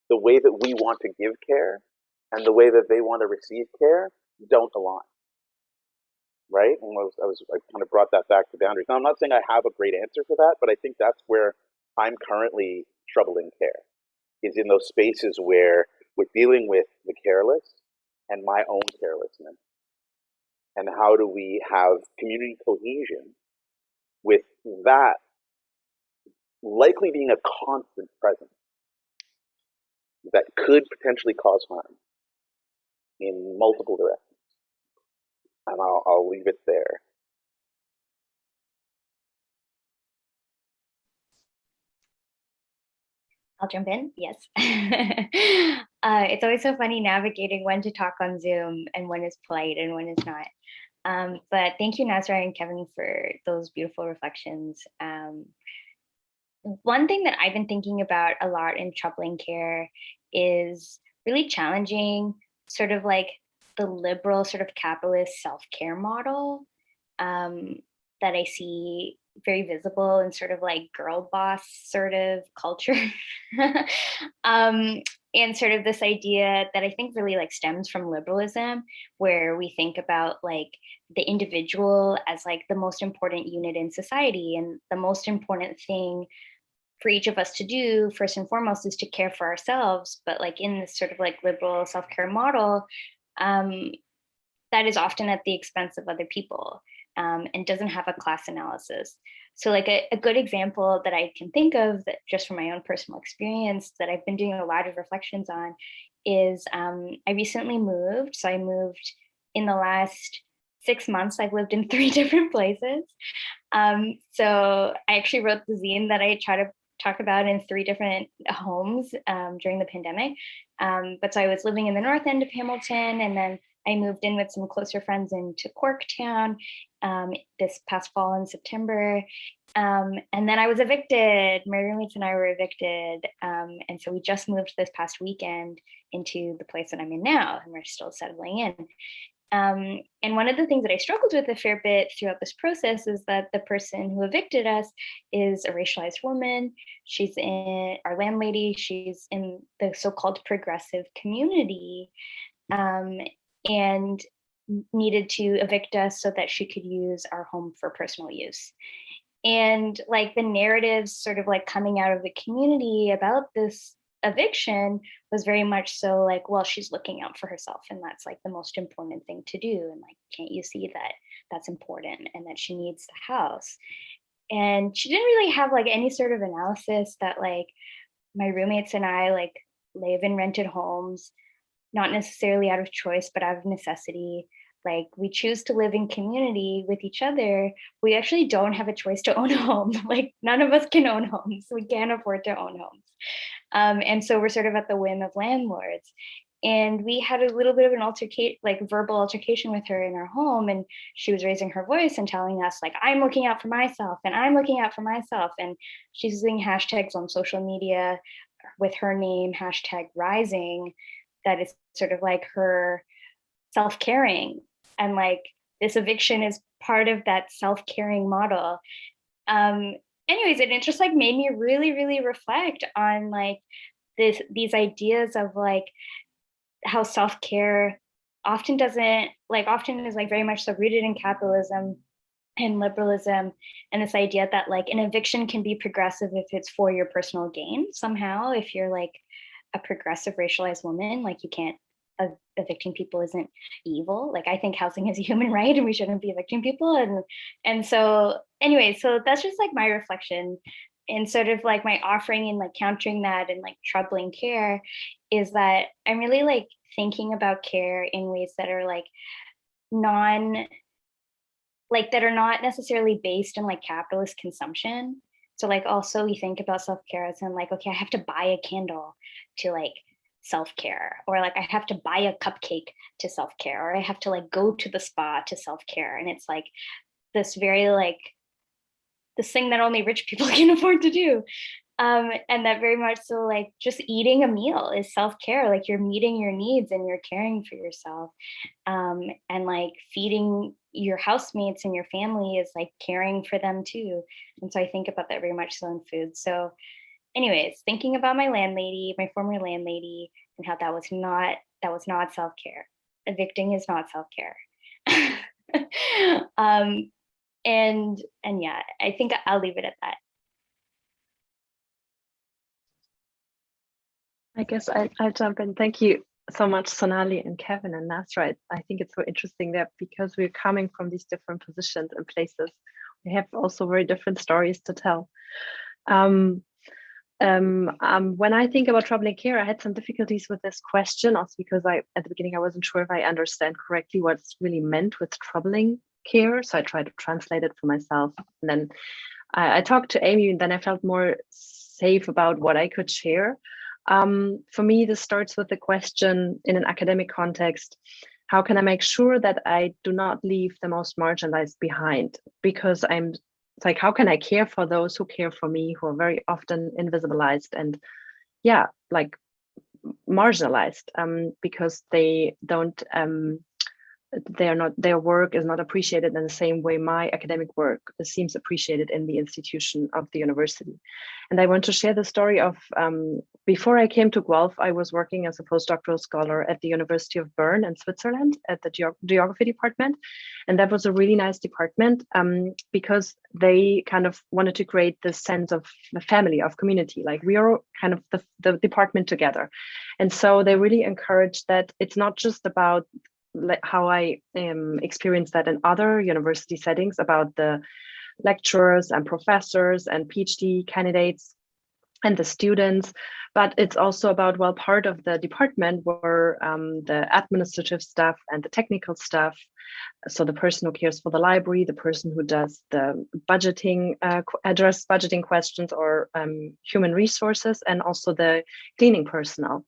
the way that we want to give care and the way that they want to receive care don't align, right? And I kind of brought that back to boundaries. Now, I'm not saying I have a great answer for that, but I think that's where I'm currently troubling care, is in those spaces where we're dealing with the careless and my own carelessness. And how do we have community cohesion with that likely being a constant presence that could potentially cause harm in multiple directions? And I'll leave it there. I'll jump in. Yes. It's always so funny navigating when to talk on Zoom and when is polite and when is not. But thank you, Nazra and Kevin, for those beautiful reflections. One thing that I've been thinking about a lot in troubling care is really challenging sort of like the liberal sort of capitalist self-care model that I see very visible in sort of like girl boss sort of culture. And sort of this idea that I think really like stems from liberalism, where we think about like the individual as like the most important unit in society, and the most important thing for each of us to do first and foremost is to care for ourselves. But like in this sort of like liberal self-care model, that is often at the expense of other people, and doesn't have a class analysis. So like a good example that I can think of, that just from my own personal experience that I've been doing a lot of reflections on, is I recently moved. So I moved in the last 6 months. I've lived in 3 different places. So I actually wrote the zine that I try to talk about in 3 different homes during the pandemic. But so I was living in the north end of Hamilton, and then I moved in with some closer friends into Corktown this past fall in September. And then I was evicted. My roommates and I were evicted. And so we just moved this past weekend into the place that I'm in now, and we're still settling in. And one of the things that I struggled with a fair bit throughout this process is that the person who evicted us is a racialized woman. She's in our landlady. She's in the so-called progressive community, and needed to evict us so that she could use our home for personal use. And like the narratives sort of like coming out of the community about this eviction was very much so like, well, she's looking out for herself, and that's like the most important thing to do, and like, can't you see that that's important, and that she needs the house? And she didn't really have like any sort of analysis that like my roommates and I like live in rented homes, not necessarily out of choice, but out of necessity. Like we choose to live in community with each other. We actually don't have a choice to own a home. Like none of us can own homes. We can't afford to own homes. And so we're sort of at the whim of landlords. And we had a little bit of an verbal altercation with her in our home. And she was raising her voice and telling us like, I'm looking out for myself, and I'm looking out for myself. And she's using hashtags on social media with her name, #rising, that is sort of like her self-caring. And like this eviction is part of that self-caring model. Anyways, and it just like made me really, really reflect on like these ideas of like how self-care often is like very much so rooted in capitalism and liberalism, and this idea that like an eviction can be progressive if it's for your personal gain somehow. If you're like a progressive racialized woman, like you can't, evicting people isn't evil. Like I think housing is a human right, and we shouldn't be evicting people. And so anyway, so that's just like my reflection and sort of like my offering in like countering that and like troubling care is that I'm really like thinking about care in ways that are like that are not necessarily based in like capitalist consumption. So like also we think about self-care as in like, okay, I have to buy a candle to like self-care, or like I have to buy a cupcake to self-care, or I have to like go to the spa to self-care. And it's like this very like this thing that only rich people can afford to do. And that very much so like just eating a meal is self-care, like you're meeting your needs and you're caring for yourself. And like feeding your housemates and your family is like caring for them too. And so I think about that very much so in food. So anyways, thinking about my landlady, my former landlady, and how that was not self-care. Evicting is not self-care. And yeah, I think I'll leave it at that. I guess I'll jump in. Thank you so much, Sonali and Kevin, and that's right. I think it's so interesting that because we're coming from these different positions and places, we have also very different stories to tell. When I think about troubling care, I had some difficulties with this question, also because at the beginning I wasn't sure if I understand correctly what's really meant with troubling care. So I tried to translate it for myself, and then I talked to Amy, and then I felt more safe about what I could share. For me, this starts with the question in an academic context: how can I make sure that I do not leave the most marginalized behind? Because it's like, how can I care for those who care for me, who are very often invisibilized and, yeah, like marginalized, because they don't, their work is not appreciated in the same way my academic work seems appreciated in the institution of the university. And I want to share the story of, before I came to Guelph, I was working as a postdoctoral scholar at the University of Bern in Switzerland at the geography department. And that was a really nice department, because they kind of wanted to create this sense of a family, of community, like we are kind of the department together. And so they really encouraged that it's not just about how I experienced that in other university settings about the lecturers and professors and PhD candidates and the students, but it's also about, well, part of the department were the administrative staff and the technical staff. So the person who cares for the library, the person who does the budgeting, address budgeting questions, or human resources, and also the cleaning personnel.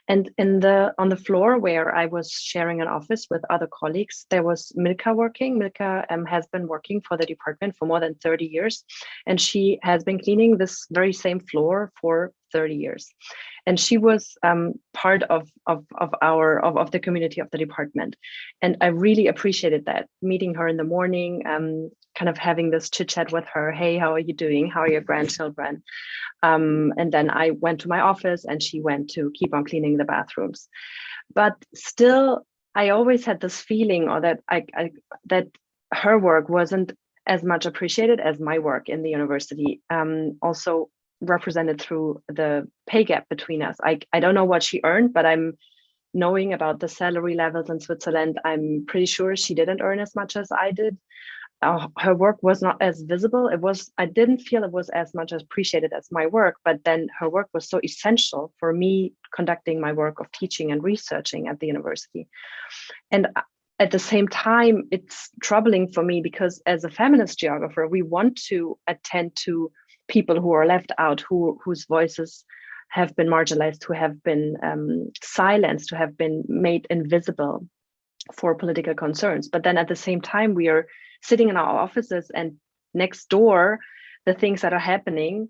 And on the floor where I was sharing an office with other colleagues, there was Milka working. Milka has been working for the department for more than 30 years, and she has been cleaning this very same floor for 30 years. And she was part of the community of the department. And I really appreciated that, meeting her in the morning, kind of having this chit chat with her. Hey, how are you doing? How are your grandchildren? And then I went to my office and she went to keep on cleaning the bathrooms. But still, I always had this feeling, or that that her work wasn't as much appreciated as my work in the university. Also represented through the pay gap between us. I don't know what she earned, but I'm knowing about the salary levels in Switzerland, I'm pretty sure she didn't earn as much as I did. Her work was not as visible. I didn't feel it was as much appreciated as my work, but then her work was so essential for me conducting my work of teaching and researching at the university. And at the same time, it's troubling for me because as a feminist geographer, we want to attend to people who are left out, whose voices have been marginalized, who have been silenced, who have been made invisible for political concerns. But then at the same time, we are sitting in our offices, and next door, the things that are happening,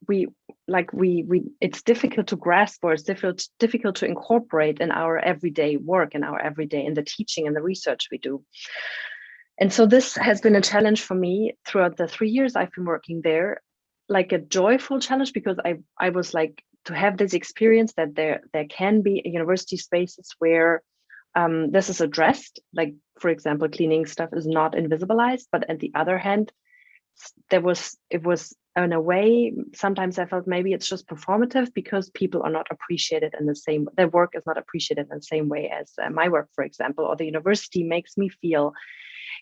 it's difficult to grasp, or it's difficult to incorporate in our everyday work, in the teaching and the research we do. And so this has been a challenge for me throughout the 3 years I've been working there, like a joyful challenge, because I was like, to have this experience that there can be university spaces where this is addressed, like, for example, cleaning stuff is not invisibilized, but on the other hand, it was in a way, sometimes I felt maybe it's just performative because people are not appreciated in the same, their work is not appreciated in the same way as my work, for example, or the university makes me feel,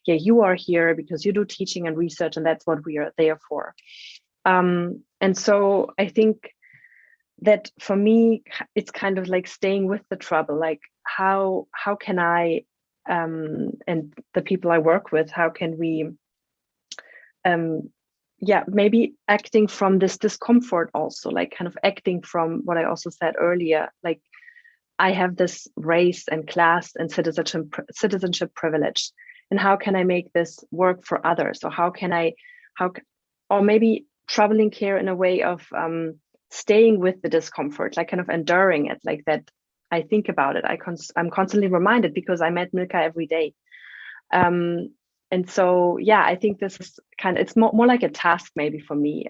yeah, you are here because you do teaching and research, and that's what we are there for. And so I think that for me, it's kind of like staying with the trouble. Like how can I and the people I work with, how can we maybe acting from this discomfort also, like kind of acting from what I also said earlier, like I have this race and class and citizenship privilege, and how can I make this work for others? Or or maybe troubling care in a way of staying with the discomfort, like kind of enduring it, like that. I think about it. I'm constantly reminded because I met Milka every day. And so, yeah, I think this is it's more like a task maybe for me,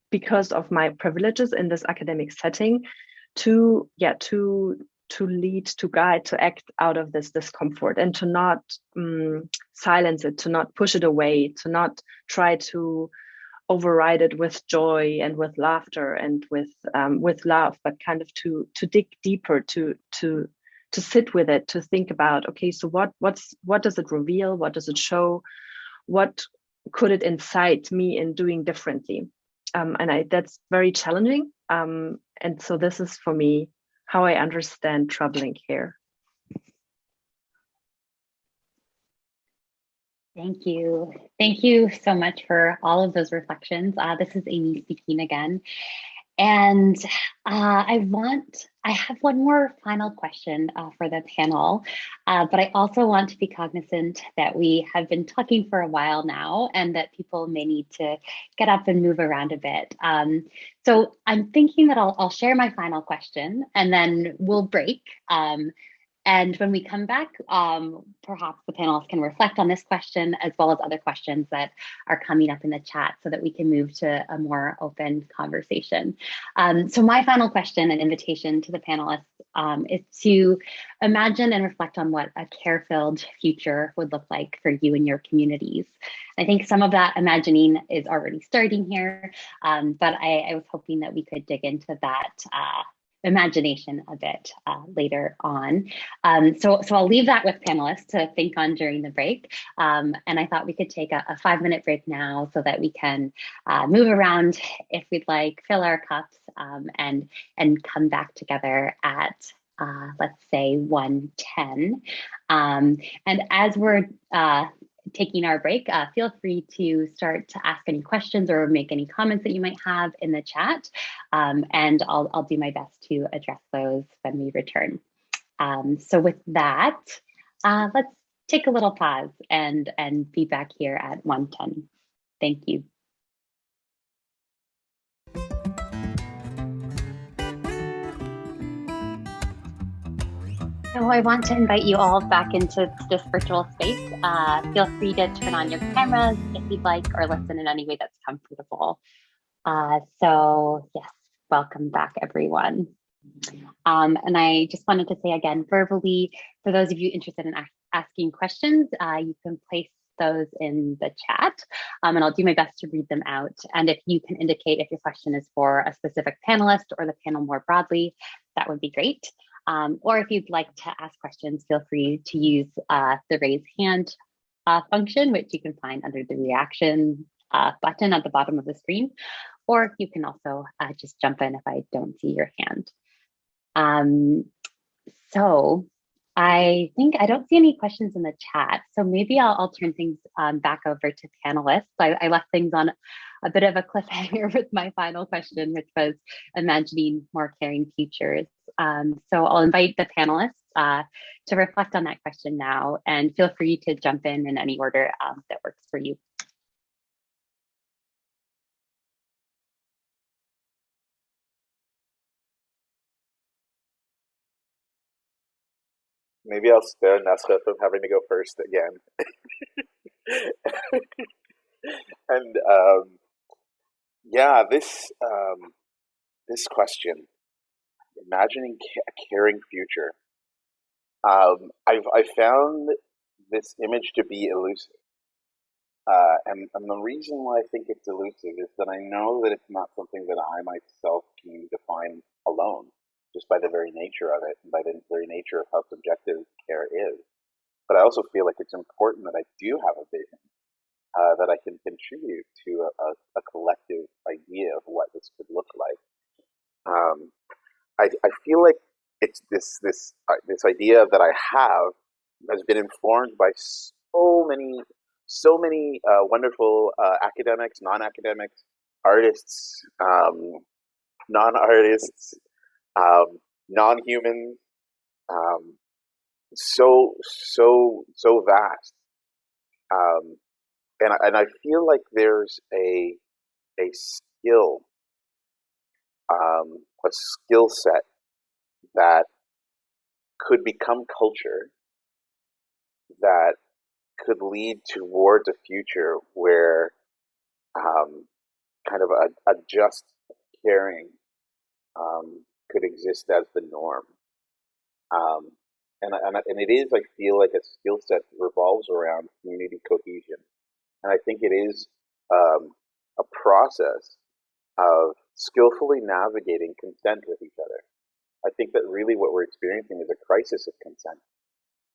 because of my privileges in this academic setting, to lead, to guide, to act out of this discomfort, and to not silence it, to not push it away, to not try to override it with joy and with laughter and with love, but kind of to dig deeper, to sit with it, to think about, okay, so what does it reveal? What does it show? What could it incite me in doing differently? And that's very challenging. And so this is for me how I understand troubling care. Thank you. Thank you so much for all of those reflections. This is Amy speaking again. And I have one more final question for the panel, but I also want to be cognizant that we have been talking for a while now and that people may need to get up and move around a bit. So I'm thinking that I'll share my final question and then we'll break. And when we come back, perhaps the panelists can reflect on this question as well as other questions that are coming up in the chat so that we can move to a more open conversation. So my final question and invitation to the panelists is to imagine and reflect on what a care-filled future would look like for you and your communities. I think some of that imagining is already starting here, but I was hoping that we could dig into that imagination a bit later on. So I'll leave that with panelists to think on during the break. And I thought we could take a 5-minute break now so that we can move around if we'd like, fill our cups, and come back together at let's say 1:10. And as we're taking our break, feel free to start to ask any questions or make any comments that you might have in the chat. And I'll do my best to address those when we return. So with that, let's take a little pause and be back here at 1:10. Thank you. So I want to invite you all back into this virtual space. Feel free to turn on your cameras if you'd like, or listen in any way that's comfortable. So yes, welcome back everyone. And I just wanted to say again, verbally, for those of you interested in asking questions, you can place those in the chat, and I'll do my best to read them out. And if you can indicate if your question is for a specific panelist or the panel more broadly, that would be great. Or if you'd like to ask questions, feel free to use the raise hand function, which you can find under the reaction button at the bottom of the screen. Or you can also just jump in if I don't see your hand. So I think I don't see any questions in the chat. So maybe I'll turn things back over to panelists. I left things on a bit of a cliffhanger with my final question, which was imagining more caring futures. So I'll invite the panelists to reflect on that question now, and feel free to jump in any order that works for you. Maybe I'll spare Nasra from having to go first again. And yeah, this question, imagining a caring future. I found this image to be elusive, and the reason why I think it's elusive is that I know that it's not something that I myself can define alone, just by the very nature of it, and by the very nature of how subjective care is. But I also feel like it's important that I do have a vision, that I can contribute to a collective idea of what this could look like. I feel like it's this idea that I have has been informed by so many wonderful academics, non-academics, artists, non-artists, non-humans, so vast, and I feel like there's a skill, a skill set that could become culture, that could lead towards a future where kind of a just caring could exist as the norm. And it is, I feel like, a skill set that revolves around community cohesion. And I think it is a process of skillfully navigating consent with each other. I think that really what we're experiencing is a crisis of consent.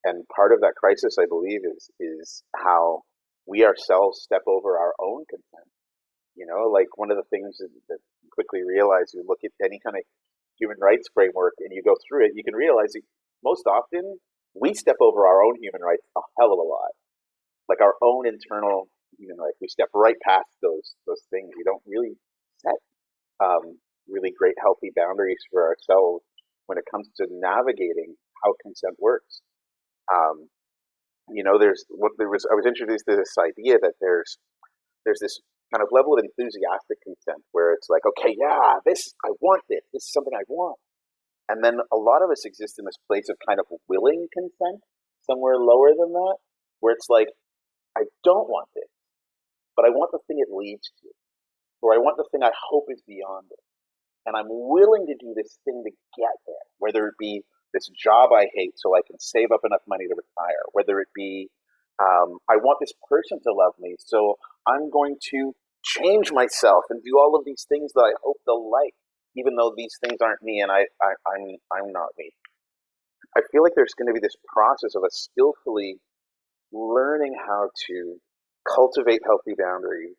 And part of that crisis, I believe, is how we ourselves step over our own consent. You know, like one of the things that you quickly realize, you look at any kind of human rights framework and you go through it, you can realize that most often we step over our own human rights a hell of a lot. Like our own internal human rights, we step right past those things. We don't really set really great, healthy boundaries for ourselves when it comes to navigating how consent works. You know, I was introduced to this idea that there's this kind of level of enthusiastic consent where it's like, okay, yeah, I want this. This is something I want. And then a lot of us exist in this place of kind of willing consent, somewhere lower than that, where it's like, I don't want this, but I want the thing it leads to, or I want the thing I hope is beyond it. And I'm willing to do this thing to get there, whether it be this job I hate so I can save up enough money to retire, whether it be I want this person to love me, so I'm going to change myself and do all of these things that I hope they'll like, even though these things aren't me and I'm not me. I feel like there's going to be this process of us skillfully learning how to cultivate healthy boundaries,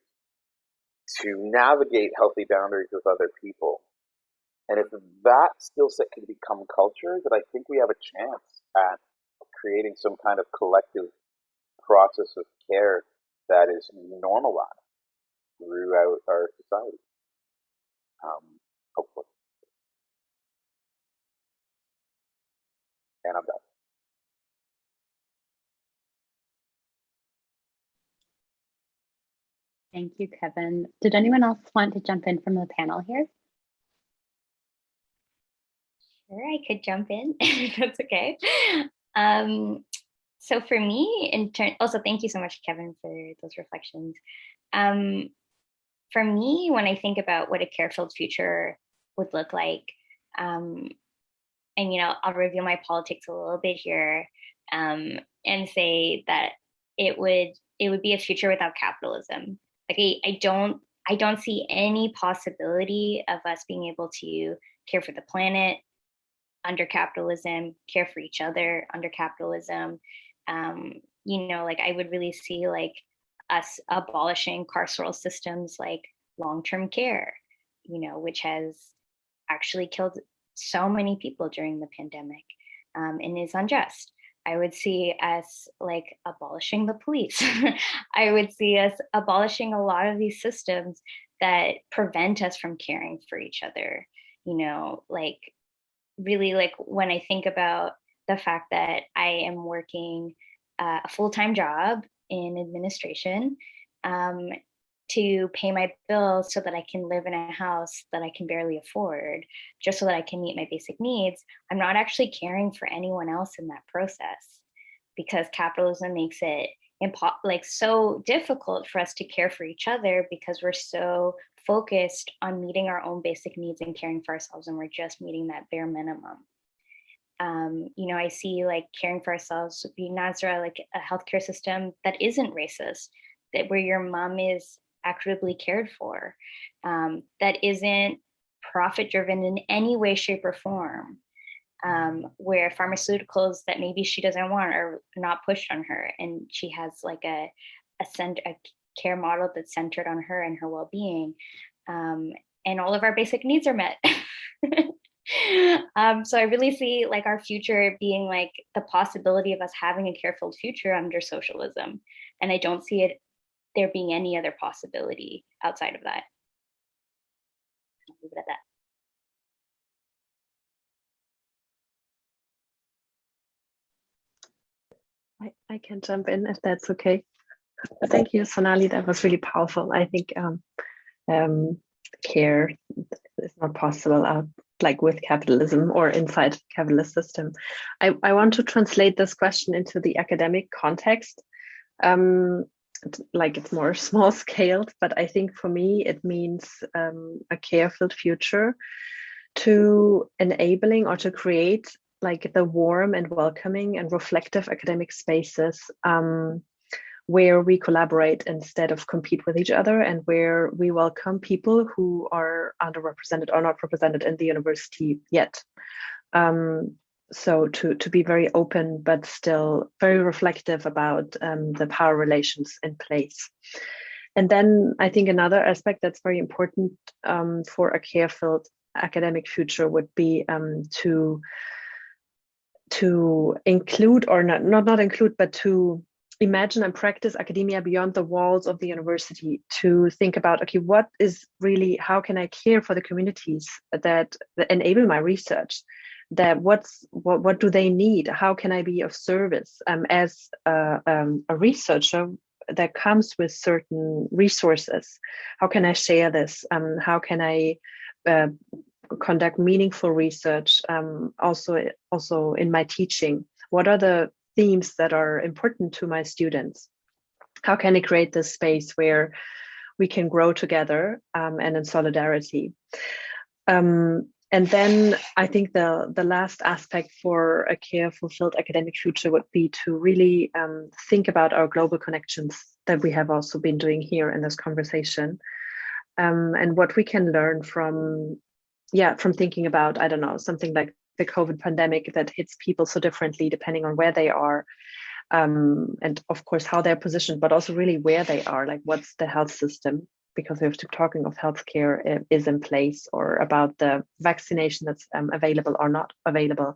to navigate healthy boundaries with other people. And if that skill set can become culture, then I think we have a chance at creating some kind of collective process of care that is normalized throughout our society. Hopefully. And I'm done. Thank you, Kevin. Did anyone else want to jump in from the panel here? Sure, I could jump in if that's okay. So for me, also thank you so much, Kevin, for those reflections. For me, when I think about what a care-filled future would look like, and I'll reveal my politics a little bit here, and say that it would be a future without capitalism. Like I don't see any possibility of us being able to care for the planet under capitalism, care for each other under capitalism. Like I would really see like us abolishing carceral systems like long-term care, which has actually killed so many people during the pandemic, and is unjust. I would see us like abolishing the police. I would see us abolishing a lot of these systems that prevent us from caring for each other. Like really, like when I think about the fact that I am working a full-time job in administration to pay my bills so that I can live in a house that I can barely afford, just so that I can meet my basic needs, I'm not actually caring for anyone else in that process, because capitalism makes it so difficult for us to care for each other because we're so focused on meeting our own basic needs and caring for ourselves, and we're just meeting that bare minimum. I see like caring for ourselves being Nazra, like a healthcare system that isn't racist, that where your mom is equitably cared for, that isn't profit driven in any way, shape, or form, where pharmaceuticals that maybe she doesn't want are not pushed on her, and she has like a care model that's centered on her and her well-being, and all of our basic needs are met. So I really see like our future being like the possibility of us having a care-filled future under socialism, and I don't see it there being any other possibility outside of that. I'll leave it at that. I can jump in if that's okay. Thank you, Sonali. That was really powerful. I think care is not possible like with capitalism or inside capitalist system. I want to translate this question into the academic context. Like it's more small scaled, but I think for me it means a care-filled future to enabling or to create like the warm and welcoming and reflective academic spaces where we collaborate instead of compete with each other, and where we welcome people who are underrepresented or not represented in the university yet. So to be very open, but still very reflective about the power relations in place. And then I think another aspect that's very important for a care-filled academic future would be to include, or not include, but to imagine and practice academia beyond the walls of the university, to think about, okay, what is really, how can I care for the communities that enable my research? That what do they need? How can I be of service as a researcher that comes with certain resources? How can I share this? How can I conduct meaningful research? Also in my teaching, what are the themes that are important to my students? How can I create this space where we can grow together and in solidarity? And then I think the last aspect for a care-fulfilled academic future would be to really think about our global connections that we have also been doing here in this conversation, and what we can learn from thinking about, I don't know, something like the COVID pandemic that hits people so differently depending on where they are, and of course how they're positioned, but also really where they are, like what's the health system, because we're talking of healthcare is in place, or about the vaccination that's available or not available,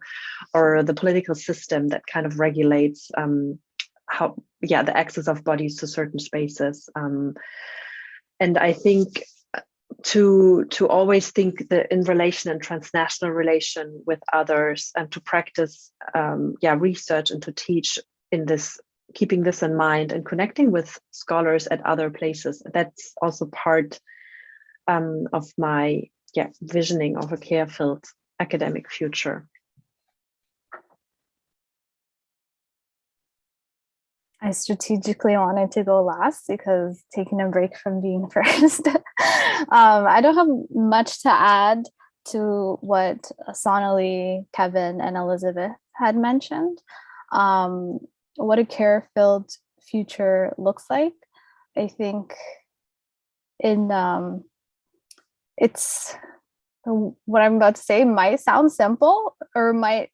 or the political system that kind of regulates the access of bodies to certain spaces. And I think to always think that in relation and transnational relation with others, and to practice research and to teach in this, keeping this in mind and connecting with scholars at other places. That's also part of my visioning of a care-filled academic future. I strategically wanted to go last because taking a break from being first. I don't have much to add to what Sonali, Kevin, and Elizabeth had mentioned. What a care-filled future looks like. I think it's what I'm about to say might sound simple, or it might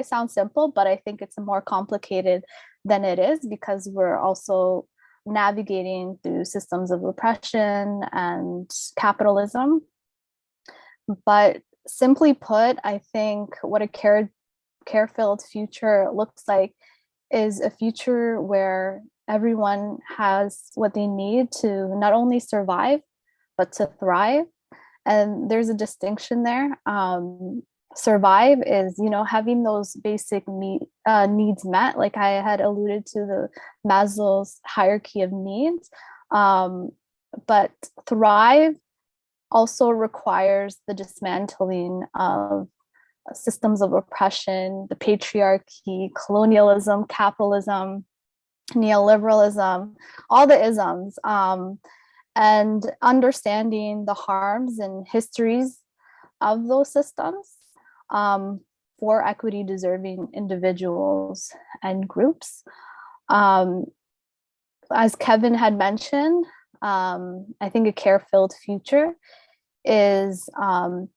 sound simple, but I think it's more complicated than it is, because we're also navigating through systems of oppression and capitalism. But simply put, I think what a care-filled future looks like is a future where everyone has what they need to not only survive, but to thrive. And there's a distinction there. Survive is, having those basic needs met, like I had alluded to the Maslow's hierarchy of needs. But thrive also requires the dismantling of systems of oppression, the patriarchy, colonialism, capitalism, neoliberalism, all the isms, and understanding the harms and histories of those systems for equity deserving individuals and groups. As Kevin had mentioned, I think a care-filled future is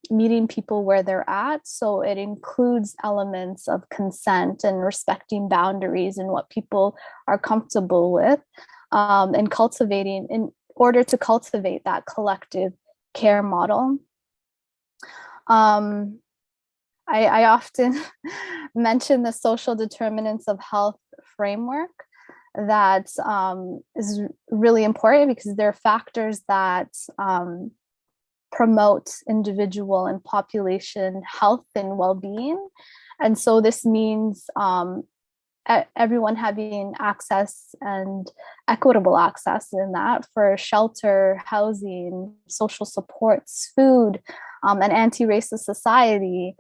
meeting people where they're at. So it includes elements of consent and respecting boundaries and what people are comfortable with. and cultivating, in order to cultivate that collective care model. I often mention the social determinants of health framework that is really important, because there are factors that promote individual and population health and well-being. And so this means everyone having access, and equitable access in that, for shelter, housing, social supports, food, an anti-racist society.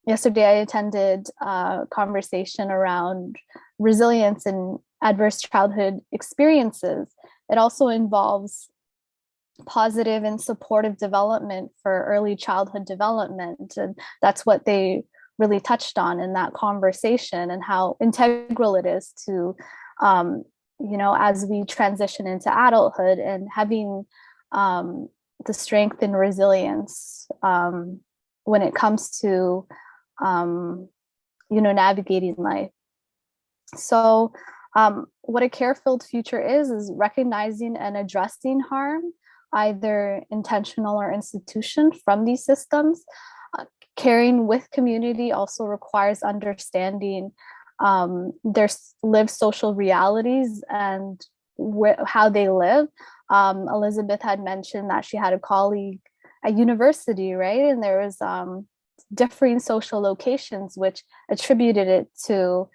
Yesterday, I attended a conversation around resilience and adverse childhood experiences. It also involves positive and supportive development for early childhood development. And that's what they really touched on in that conversation, and how integral it is to, as we transition into adulthood, and having the strength and resilience when it comes to, navigating life. So what a care-filled future is recognizing and addressing harm, either intentional or institution, from these systems. Caring with community also requires understanding their lived social realities and how they live. Elizabeth had mentioned that she had a colleague at university, right? And there was differing social locations, which attributed it to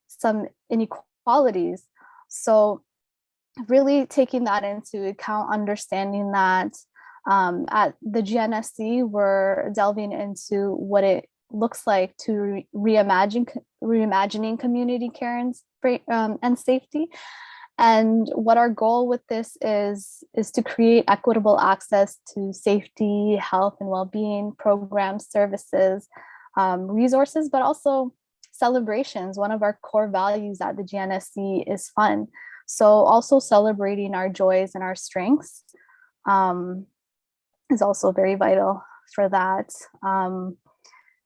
some inequalities. So really taking that into account, understanding that at the GNSC, we're delving into what it looks like to reimagining community care and safety. And what our goal with this is to create equitable access to safety, health, and well-being programs, services, resources, but also celebrations. One of our core values at the GNSC is fun. So also celebrating our joys and our strengths is also very vital for that.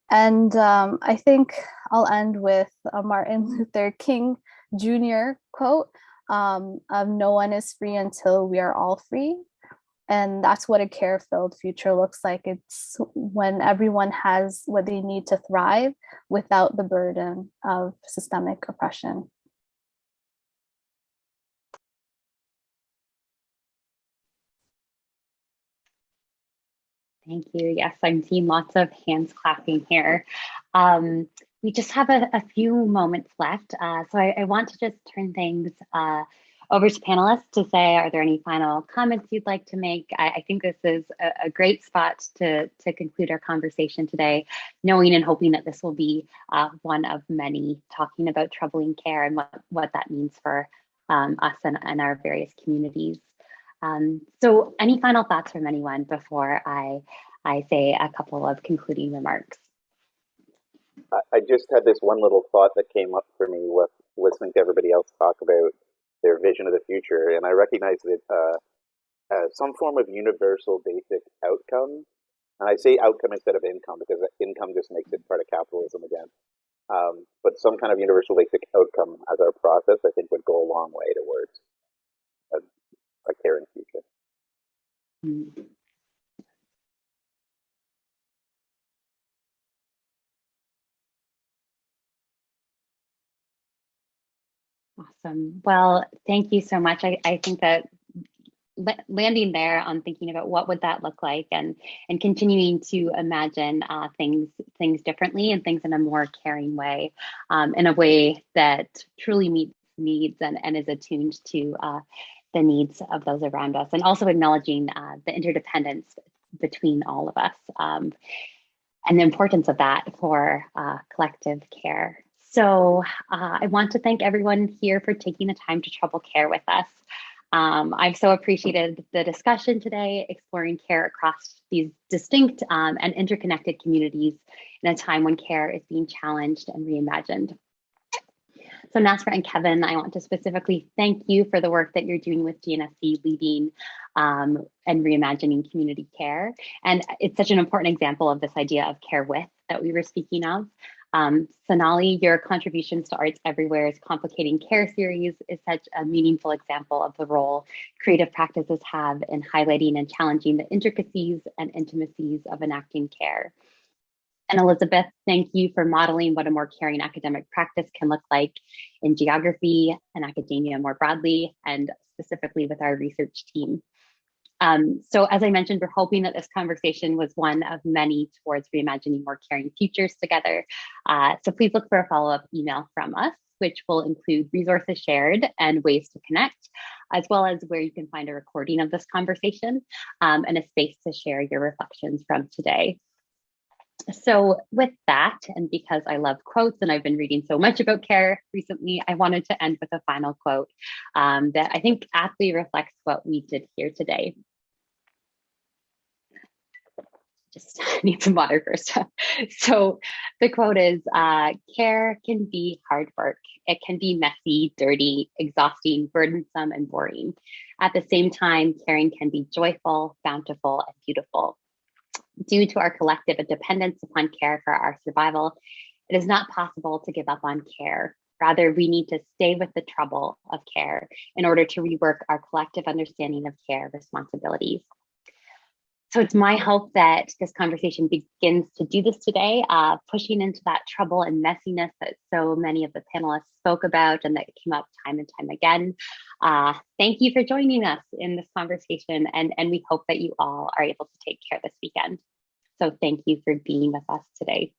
I think I'll end with a Martin Luther King Jr. quote of "No one is free until we are all free." And that's what a care-filled future looks like. It's when everyone has what they need to thrive without the burden of systemic oppression. Thank you. Yes, I'm seeing lots of hands clapping here. We just have a few moments left. So I want to just turn things over to panelists to say, are there any final comments you'd like to make? I think this is a great spot to conclude our conversation today, knowing and hoping that this will be one of many talking about troubling care and what that means for us and our various communities. So any final thoughts from anyone before I say a couple of concluding remarks? I just had this one little thought that came up for me with listening to everybody else talk about their vision of the future, and I recognize that some form of universal basic outcome, and I say outcome instead of income because income just makes it part of capitalism again, but some kind of universal basic outcome as our process, I think, would go a long way towards a caring future. Mm-hmm. Awesome. Well, thank you so much. I think that landing there on thinking about what would that look like, and continuing to imagine things differently, and things in a more caring way, in a way that truly meets needs and is attuned to the needs of those around us, and also acknowledging the interdependence between all of us, and the importance of that for collective care. So I want to thank everyone here for taking the time to trouble care with us. I've so appreciated the discussion today, exploring care across these distinct and interconnected communities in a time when care is being challenged and reimagined. So Nasra and Kevin, I want to specifically thank you for the work that you're doing with GNSC, leading and reimagining community care. And it's such an important example of this idea of care with that we were speaking of. Sonali, your contributions to Arts Everywhere's Complicating Care series is such a meaningful example of the role creative practices have in highlighting and challenging the intricacies and intimacies of enacting care. And Elizabeth, thank you for modeling what a more caring academic practice can look like in geography and academia more broadly, and specifically with our research team. So as I mentioned, we're hoping that this conversation was one of many towards reimagining more caring futures together. So please look for a follow-up email from us, which will include resources shared and ways to connect, as well as where you can find a recording of this conversation and a space to share your reflections from today. So with that, and because I love quotes and I've been reading so much about care recently, I wanted to end with a final quote that I think aptly reflects what we did here today. Just need some water first. So the quote is, care can be hard work. It can be messy, dirty, exhausting, burdensome, and boring. At the same time, caring can be joyful, bountiful, and beautiful. Due to our collective dependence upon care for our survival, it is not possible to give up on care. Rather, we need to stay with the trouble of care in order to rework our collective understanding of care responsibilities. So it's my hope that this conversation begins to do this today, pushing into that trouble and messiness that so many of the panelists spoke about and that came up time and time again. Thank you for joining us in this conversation, and we hope that you all are able to take care this weekend. So thank you for being with us today.